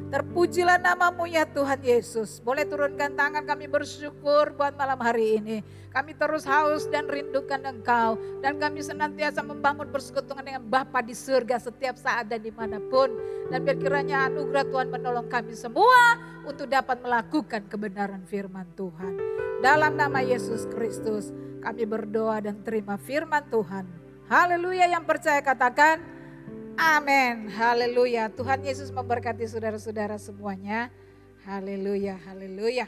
Speaker 2: Terpujilah namamu ya Tuhan Yesus. Boleh turunkan tangan, kami bersyukur buat malam hari ini. Kami terus haus dan rindukan Engkau. Dan kami senantiasa membangun persekutuan dengan Bapa di surga setiap saat dan dimanapun. Dan biar kiranya anugerah Tuhan menolong kami semua untuk dapat melakukan kebenaran firman Tuhan. Dalam nama Yesus Kristus kami berdoa dan terima firman Tuhan. Haleluya, yang percaya katakan amin. Haleluya. Tuhan Yesus memberkati saudara-saudara semuanya. Haleluya, haleluya.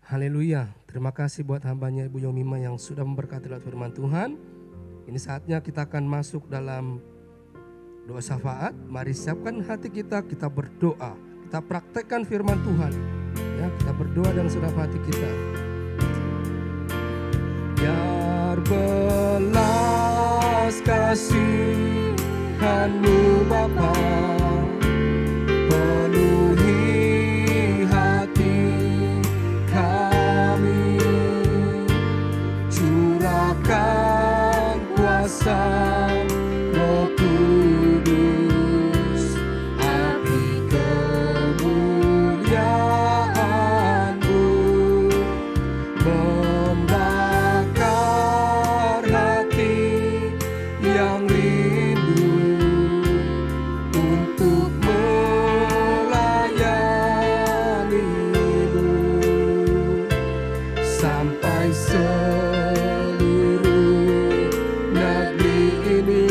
Speaker 1: Haleluya. Terima kasih buat hambanya Ibu Yomima yang sudah memberkati lewat firman Tuhan. Ini saatnya kita akan masuk dalam doa syafaat. Mari siapkan hati kita berdoa. Kita praktekkan firman Tuhan. Ya, kita berdoa dengan segenap hati kita. Biar belas kasihan-Mu Bapa penuhi hati kami, curahkan kuasa Roh Kudus, api kemuliaan-Mu membakar hati yang rindu untuk melayani-Mu sampai seluruh negeri ini,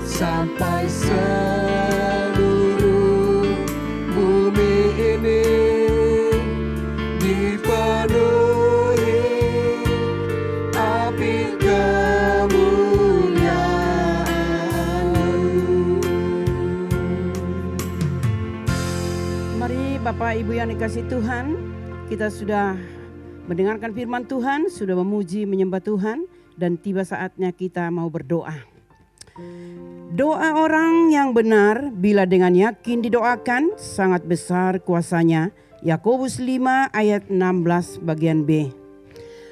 Speaker 1: sampai seluruh bumi ini dipenuhi api kemuliaan-Mu.
Speaker 3: Mari Bapak Ibu yang dikasihi Tuhan, kita sudah mendengarkan firman Tuhan, sudah memuji menyembah Tuhan, dan tiba saatnya kita mau berdoa. Doa orang yang benar bila dengan yakin didoakan sangat besar kuasanya. Yakobus 5 ayat 16 bagian B.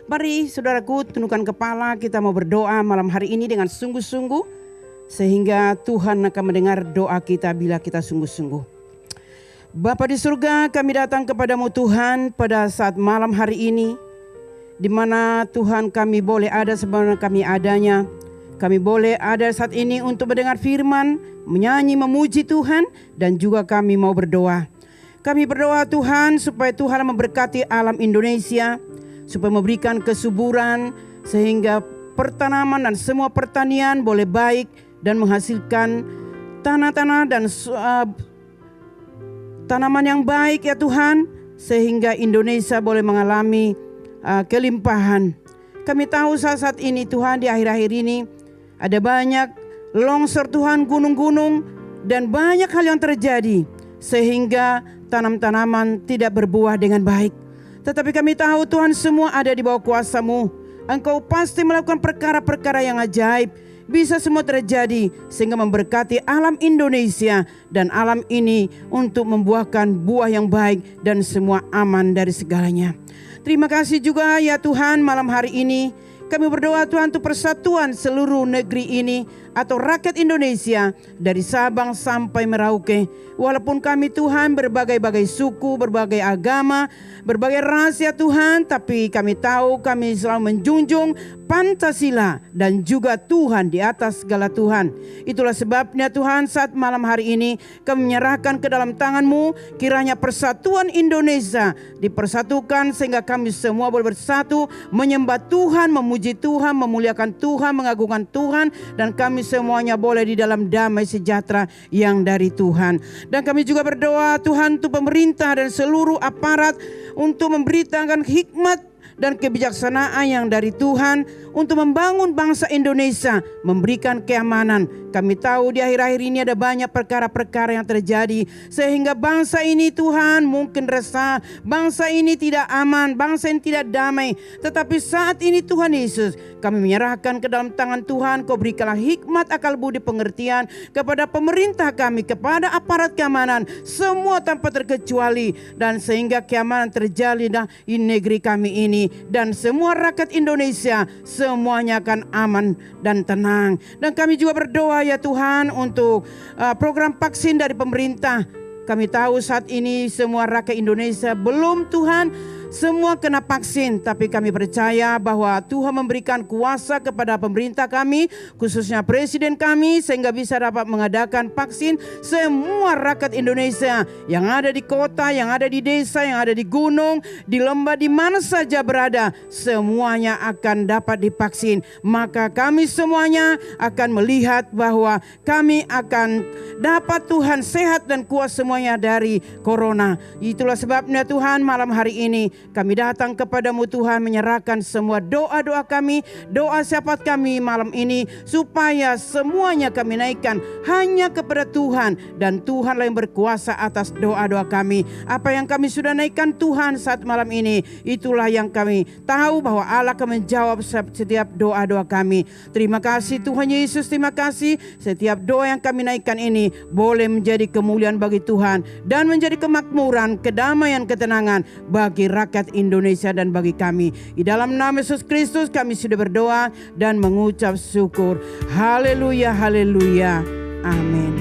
Speaker 3: Mari saudaraku tundukkan kepala, kita mau berdoa malam hari ini dengan sungguh-sungguh, sehingga Tuhan akan mendengar doa kita bila kita sungguh-sungguh. Bapa di surga, kami datang kepadamu Tuhan pada saat malam hari ini, di mana Tuhan kami boleh ada sebagaimana kami adanya. Kami boleh ada saat ini untuk mendengar firman, menyanyi, memuji Tuhan, dan juga kami mau berdoa. Kami berdoa Tuhan supaya Tuhan memberkati alam Indonesia, supaya memberikan kesuburan sehingga pertanaman dan semua pertanian boleh baik dan menghasilkan tanah-tanah dan tanaman yang baik ya Tuhan, sehingga Indonesia boleh mengalami kelimpahan. Kami tahu saat ini Tuhan, di akhir-akhir ini ada banyak longsor Tuhan, gunung-gunung, dan banyak hal yang terjadi sehingga tanam-tanaman tidak berbuah dengan baik. Tetapi kami tahu Tuhan, semua ada di bawah kuasa-Mu. Engkau pasti melakukan perkara-perkara yang ajaib. Bisa semua terjadi sehingga memberkati alam Indonesia dan alam ini untuk membuahkan buah yang baik dan semua aman dari segalanya. Terima kasih juga ya Tuhan, malam hari ini kami berdoa Tuhan untuk persatuan seluruh negeri ini atau rakyat Indonesia dari Sabang sampai Merauke. Walaupun kami Tuhan berbagai-bagai suku, berbagai agama, berbagai ras ya Tuhan, tapi kami tahu kami selalu menjunjung Pancasila dan juga Tuhan di atas segala Tuhan. Itulah sebabnya Tuhan, saat malam hari ini kami menyerahkan ke dalam tangan-Mu, kiranya persatuan Indonesia dipersatukan sehingga kami semua boleh bersatu menyembah Tuhan, memuji Tuhan, memuliakan Tuhan, mengagungkan Tuhan, dan kami semuanya boleh di dalam damai sejahtera yang dari Tuhan. Dan kami juga berdoa Tuhan untuk pemerintah dan seluruh aparat untuk memberitakan hikmat dan kebijaksanaan yang dari Tuhan untuk membangun bangsa Indonesia, memberikan keamanan. Kami tahu di akhir-akhir ini ada banyak perkara-perkara yang terjadi sehingga bangsa ini Tuhan mungkin resah, bangsa ini tidak aman, bangsa ini tidak damai. Tetapi saat ini Tuhan Yesus, kami menyerahkan ke dalam tangan Tuhan. Kau berikanlah hikmat, akal budi, pengertian kepada pemerintah kami, kepada aparat keamanan, semua tanpa terkecuali, dan sehingga keamanan terjalin di negeri kami ini. ini dan semua rakyat Indonesia semuanya akan aman dan tenang. Dan kami juga berdoa ya Tuhan untuk program vaksin dari pemerintah. Kami tahu saat ini semua rakyat Indonesia belum Tuhan semua kena vaksin, tapi kami percaya bahwa Tuhan memberikan kuasa kepada pemerintah kami, khususnya presiden kami, sehingga bisa dapat mengadakan vaksin semua rakyat Indonesia yang ada di kota, yang ada di desa, yang ada di gunung, di lembah, di mana saja berada, semuanya akan dapat divaksin. Maka kami semuanya akan melihat bahwa kami akan dapat Tuhan sehat dan kuat semuanya dari corona. Itulah sebabnya Tuhan malam hari ini kami datang kepadamu Tuhan, menyerahkan semua doa-doa kami, doa syafaat kami malam ini, supaya semuanya kami naikkan hanya kepada Tuhan, dan Tuhanlah yang berkuasa atas doa-doa kami. Apa yang kami sudah naikkan Tuhan saat malam ini, itulah yang kami tahu bahwa Allah akan menjawab setiap doa-doa kami. Terima kasih Tuhan Yesus, terima kasih. Setiap doa yang kami naikkan ini boleh menjadi kemuliaan bagi Tuhan dan menjadi kemakmuran, kedamaian, ketenangan bagi rakyat Indonesia dan bagi kami. Di dalam nama Yesus Kristus kami sudah berdoa dan mengucap syukur. Haleluya, haleluya. Amin.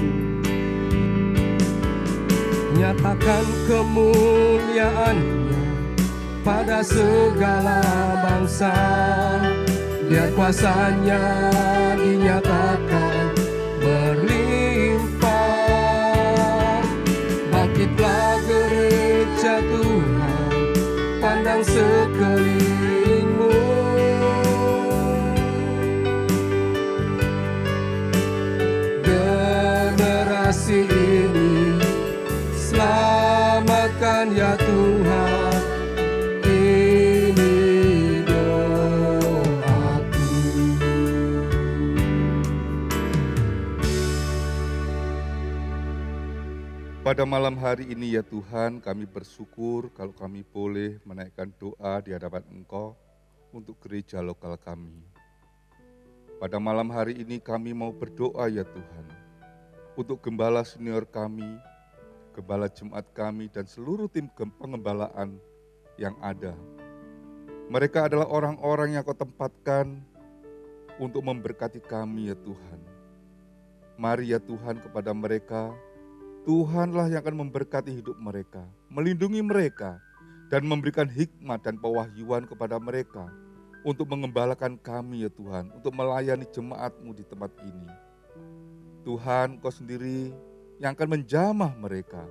Speaker 1: Nyatakan kemuliaan-Nya pada segala bangsa. Biar kuasa-Nya dinyatakan berlimpah. Bangkitlah gereja Tuhan, pandang sekelilingmu. Generasi ini selamatkan ya Tuhan, ini doaku.
Speaker 4: Pada malam hari ini ya Tuhan, kami bersyukur kalau kami boleh menaikkan doa di hadapan Engkau untuk gereja lokal kami. Pada malam hari ini kami mau berdoa ya Tuhan, untuk gembala senior kami, gembala jemaat kami, dan seluruh tim pengembalaan yang ada. Mereka adalah orang-orang yang Kau tempatkan untuk memberkati kami ya Tuhan. Mari ya Tuhan, kepada mereka, Tuhanlah yang akan memberkati hidup mereka, melindungi mereka, dan memberikan hikmat dan pewahyuan kepada mereka untuk mengembalakan kami ya Tuhan, untuk melayani jemaat-Mu di tempat ini. Tuhan, Kau sendiri yang akan menjamah mereka.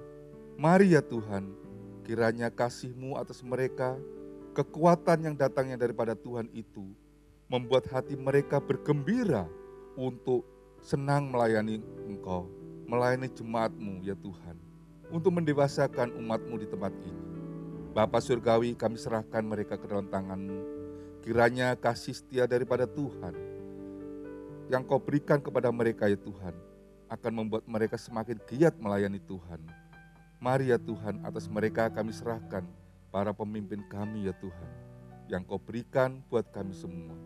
Speaker 4: Mari ya Tuhan, kiranya kasih-Mu atas mereka, kekuatan yang datangnya daripada Tuhan itu, membuat hati mereka bergembira untuk senang melayani Engkau, melayani jemaat-Mu ya Tuhan, untuk mendewasakan umat-Mu di tempat ini. Bapa Surgawi, kami serahkan mereka ke dalam tangan-Mu. Kiranya kasih setia daripada Tuhan yang Kau berikan kepada mereka ya Tuhan, akan membuat mereka semakin giat melayani Tuhan. Mari ya Tuhan, atas mereka kami serahkan para pemimpin kami ya Tuhan, yang Kau berikan buat kami semua.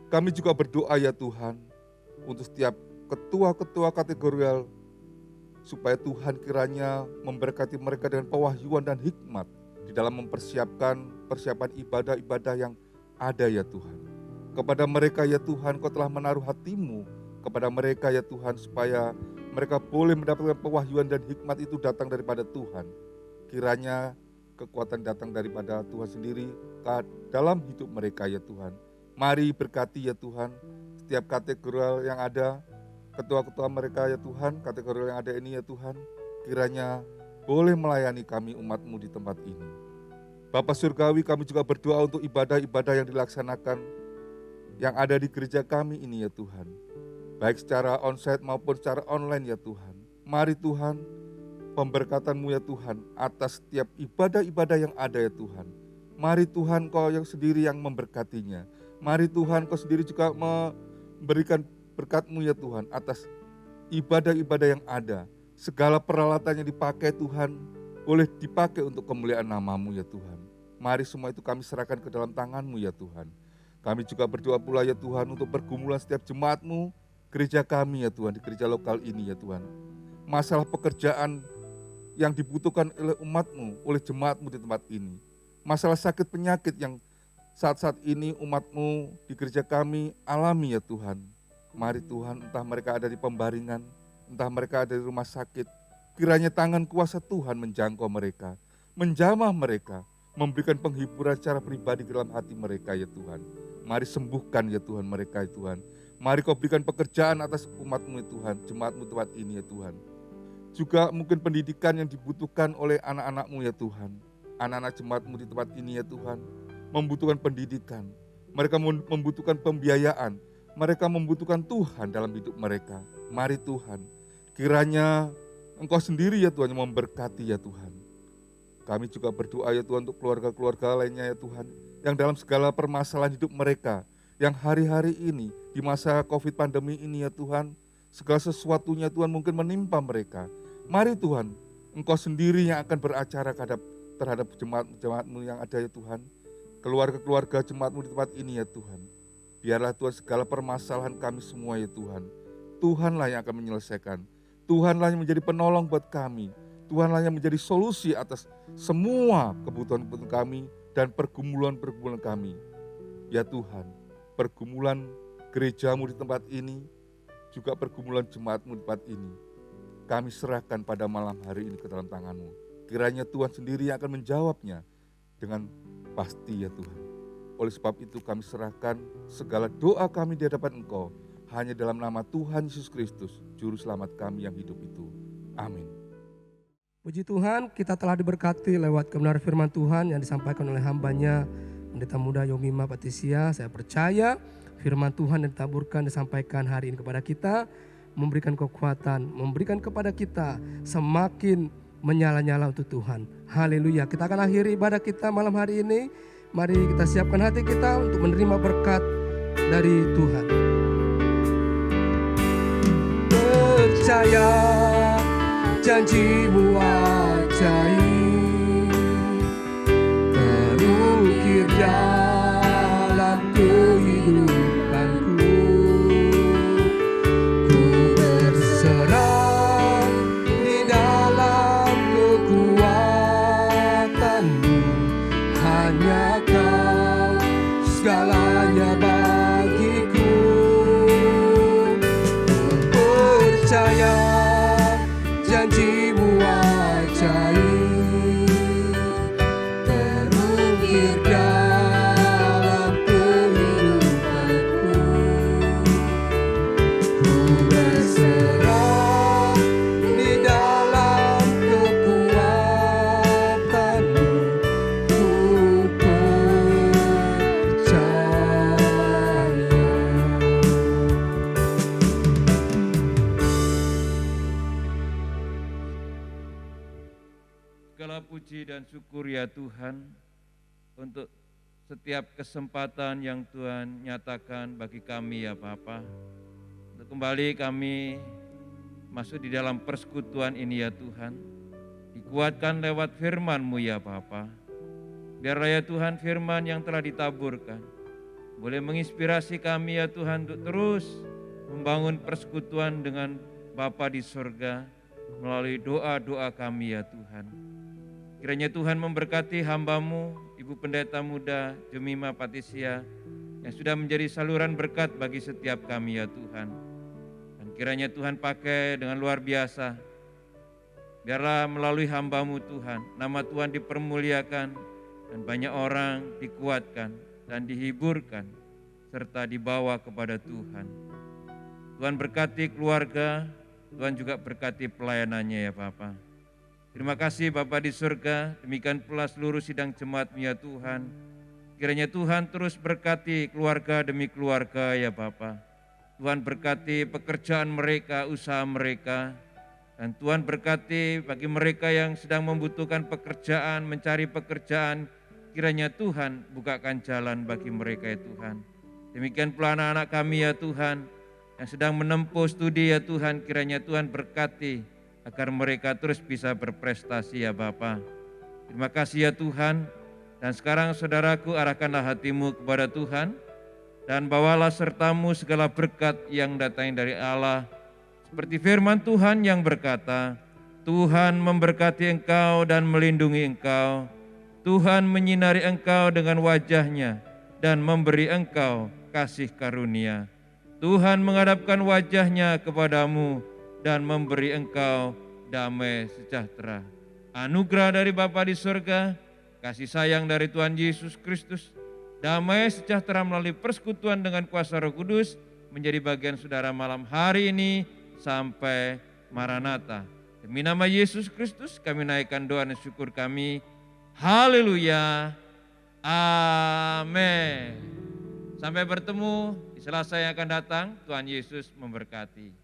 Speaker 4: Kami juga berdoa ya Tuhan, untuk setiap ketua-ketua kategorial, supaya Tuhan kiranya memberkati mereka dengan pewahyuan dan hikmat di dalam mempersiapkan persiapan ibadah-ibadah yang ada ya Tuhan. Kepada mereka ya Tuhan, Kau telah menaruh hati-Mu kepada mereka ya Tuhan, supaya mereka boleh mendapatkan pewahyuan dan hikmat itu datang daripada Tuhan. Kiranya kekuatan datang daripada Tuhan sendiri dalam hidup mereka ya Tuhan. Mari berkati ya Tuhan setiap kategori yang ada, ketua-ketua mereka ya Tuhan, kategori yang ada ini ya Tuhan, kiranya boleh melayani kami umat-Mu di tempat ini. Bapa Surgawi, kami juga berdoa untuk ibadah-ibadah yang dilaksanakan yang ada di gereja kami ini ya Tuhan, baik secara onsite maupun secara online ya Tuhan. Mari Tuhan, pemberkatan-Mu ya Tuhan atas setiap ibadah-ibadah yang ada ya Tuhan. Mari Tuhan, Kau yang sendiri yang memberkatinya. Mari Tuhan, Kau sendiri juga memberikan berkat-Mu ya Tuhan atas ibadah-ibadah yang ada. Segala peralatan yang dipakai Tuhan, boleh dipakai untuk kemuliaan nama-Mu ya Tuhan. Mari semua itu kami serahkan ke dalam tangan-Mu ya Tuhan. Kami juga berdoa pula ya Tuhan untuk pergumulan setiap jemaat-Mu, gereja kami ya Tuhan, di gereja lokal ini ya Tuhan. Masalah pekerjaan yang dibutuhkan oleh umat-Mu, oleh jemaat-Mu di tempat ini. masalah sakit penyakit yang saat-saat ini umat-Mu di gereja kami alami ya Tuhan. Mari Tuhan, entah mereka ada di pembaringan, entah mereka ada di rumah sakit, kiranya tangan kuasa Tuhan menjangkau mereka, menjamah mereka, memberikan penghiburan secara pribadi ke dalam hati mereka ya Tuhan. Mari sembuhkan ya Tuhan mereka ya Tuhan. Mari Kau berikan pekerjaan atas umat-Mu ya Tuhan, jemaat-Mu tempat ini ya Tuhan. Juga mungkin pendidikan yang dibutuhkan oleh anak-anak-Mu ya Tuhan. Anak-anak jemaat-Mu di tempat ini ya Tuhan, membutuhkan pendidikan. Mereka membutuhkan pembiayaan. Mereka membutuhkan Tuhan dalam hidup mereka. Mari Tuhan, kiranya Engkau sendiri ya Tuhan yang memberkati ya Tuhan. Kami juga berdoa ya Tuhan untuk keluarga-keluarga lainnya ya Tuhan, yang dalam segala permasalahan hidup mereka, yang hari-hari ini di masa COVID pandemi ini ya Tuhan, segala sesuatunya Tuhan mungkin menimpa mereka. Mari Tuhan, Engkau sendiri yang akan beracara terhadap jemaat-jemaat-Mu yang ada ya Tuhan, keluarga-keluarga jemaat-Mu di tempat ini ya Tuhan. Biarlah Tuhan segala permasalahan kami semua ya Tuhan, Tuhanlah yang akan menyelesaikan, Tuhanlah yang menjadi penolong buat kami, Tuhanlah yang menjadi solusi atas semua kebutuhan-kebutuhan kami dan pergumulan-pergumulan kami. Ya Tuhan, pergumulan gereja-Mu di tempat ini, juga pergumulan jemaat-Mu di tempat ini, kami serahkan pada malam hari ini ke dalam tangan-Mu. Kiranya Tuhan sendiri yang akan menjawabnya dengan pasti ya Tuhan. Oleh sebab itu kami serahkan segala doa kami di hadapan Engkau, hanya dalam nama Tuhan Yesus Kristus, Juru Selamat kami yang hidup itu. Amin.
Speaker 1: Puji Tuhan, kita telah diberkati lewat kebenaran firman Tuhan yang disampaikan oleh hambanya Pendeta Muda Yomima Patricia. Saya percaya firman Tuhan yang ditaburkan disampaikan hari ini kepada kita, memberikan kekuatan, memberikan kepada kita semakin menyala-nyala untuk Tuhan. Haleluya. Kita akan akhiri ibadah kita malam hari ini. Mari kita siapkan hati kita untuk menerima berkat dari Tuhan. Percaya janji-Mu ajaib, terukir dalam kehidupanku. Ku berserah di dalam kekuatan-Mu, hanya Kau segalanya bagiku. Ku percaya janji-Mu ajaib, terukir dalam kehidupanku. Ku berserah di dalam kekuatan-Mu, ku percaya.
Speaker 5: Segala puji dan syukur ya Tuhan untuk setiap kesempatan yang Tuhan nyatakan bagi kami ya Bapa. Untuk kembali kami masuk di dalam persekutuan ini ya Tuhan. Dikuatkan lewat firman-Mu ya Bapa. Biarlah ya Tuhan firman yang telah ditaburkan boleh menginspirasi kami ya Tuhan untuk terus membangun persekutuan dengan Bapa di surga melalui doa-doa kami ya Tuhan. Kiranya Tuhan memberkati hamba-Mu, Ibu Pendeta Muda Yomima Patricia, yang sudah menjadi saluran berkat bagi setiap kami ya Tuhan. Dan kiranya Tuhan pakai dengan luar biasa. Biarlah melalui hamba-Mu Tuhan, nama Tuhan dipermuliakan dan banyak orang dikuatkan dan dihiburkan serta dibawa kepada Tuhan. Tuhan berkati keluarga, Tuhan juga berkati pelayanannya ya Bapa. Terima kasih Bapa di surga, demikian pula seluruh sidang jemaat-Mu ya Tuhan. Kiranya Tuhan terus berkati keluarga demi keluarga ya Bapa. Tuhan berkati pekerjaan mereka, usaha mereka. Dan Tuhan berkati bagi mereka yang sedang membutuhkan pekerjaan, mencari pekerjaan. Kiranya Tuhan bukakan jalan bagi mereka ya Tuhan. Demikian pula anak-anak kami ya Tuhan, yang sedang menempuh studi ya Tuhan. Kiranya Tuhan berkati agar mereka terus bisa berprestasi ya Bapa. Terima kasih ya Tuhan. Dan sekarang saudaraku, arahkanlah hatimu kepada Tuhan dan bawalah sertamu segala berkat yang datang dari Allah. Seperti firman Tuhan yang berkata, Tuhan memberkati engkau dan melindungi engkau. Tuhan menyinari engkau dengan wajah-Nya dan memberi engkau kasih karunia. Tuhan menghadapkan wajah-Nya kepadamu dan memberi engkau damai sejahtera. Anugerah dari Bapa di surga, kasih sayang dari Tuhan Yesus Kristus, damai sejahtera melalui persekutuan dengan kuasa Roh Kudus menjadi bagian saudara malam hari ini sampai Maranatha. Demi nama Yesus Kristus kami naikkan doa dan syukur kami. Haleluya. Amin. Sampai bertemu di Selasa yang akan datang. Tuhan Yesus memberkati.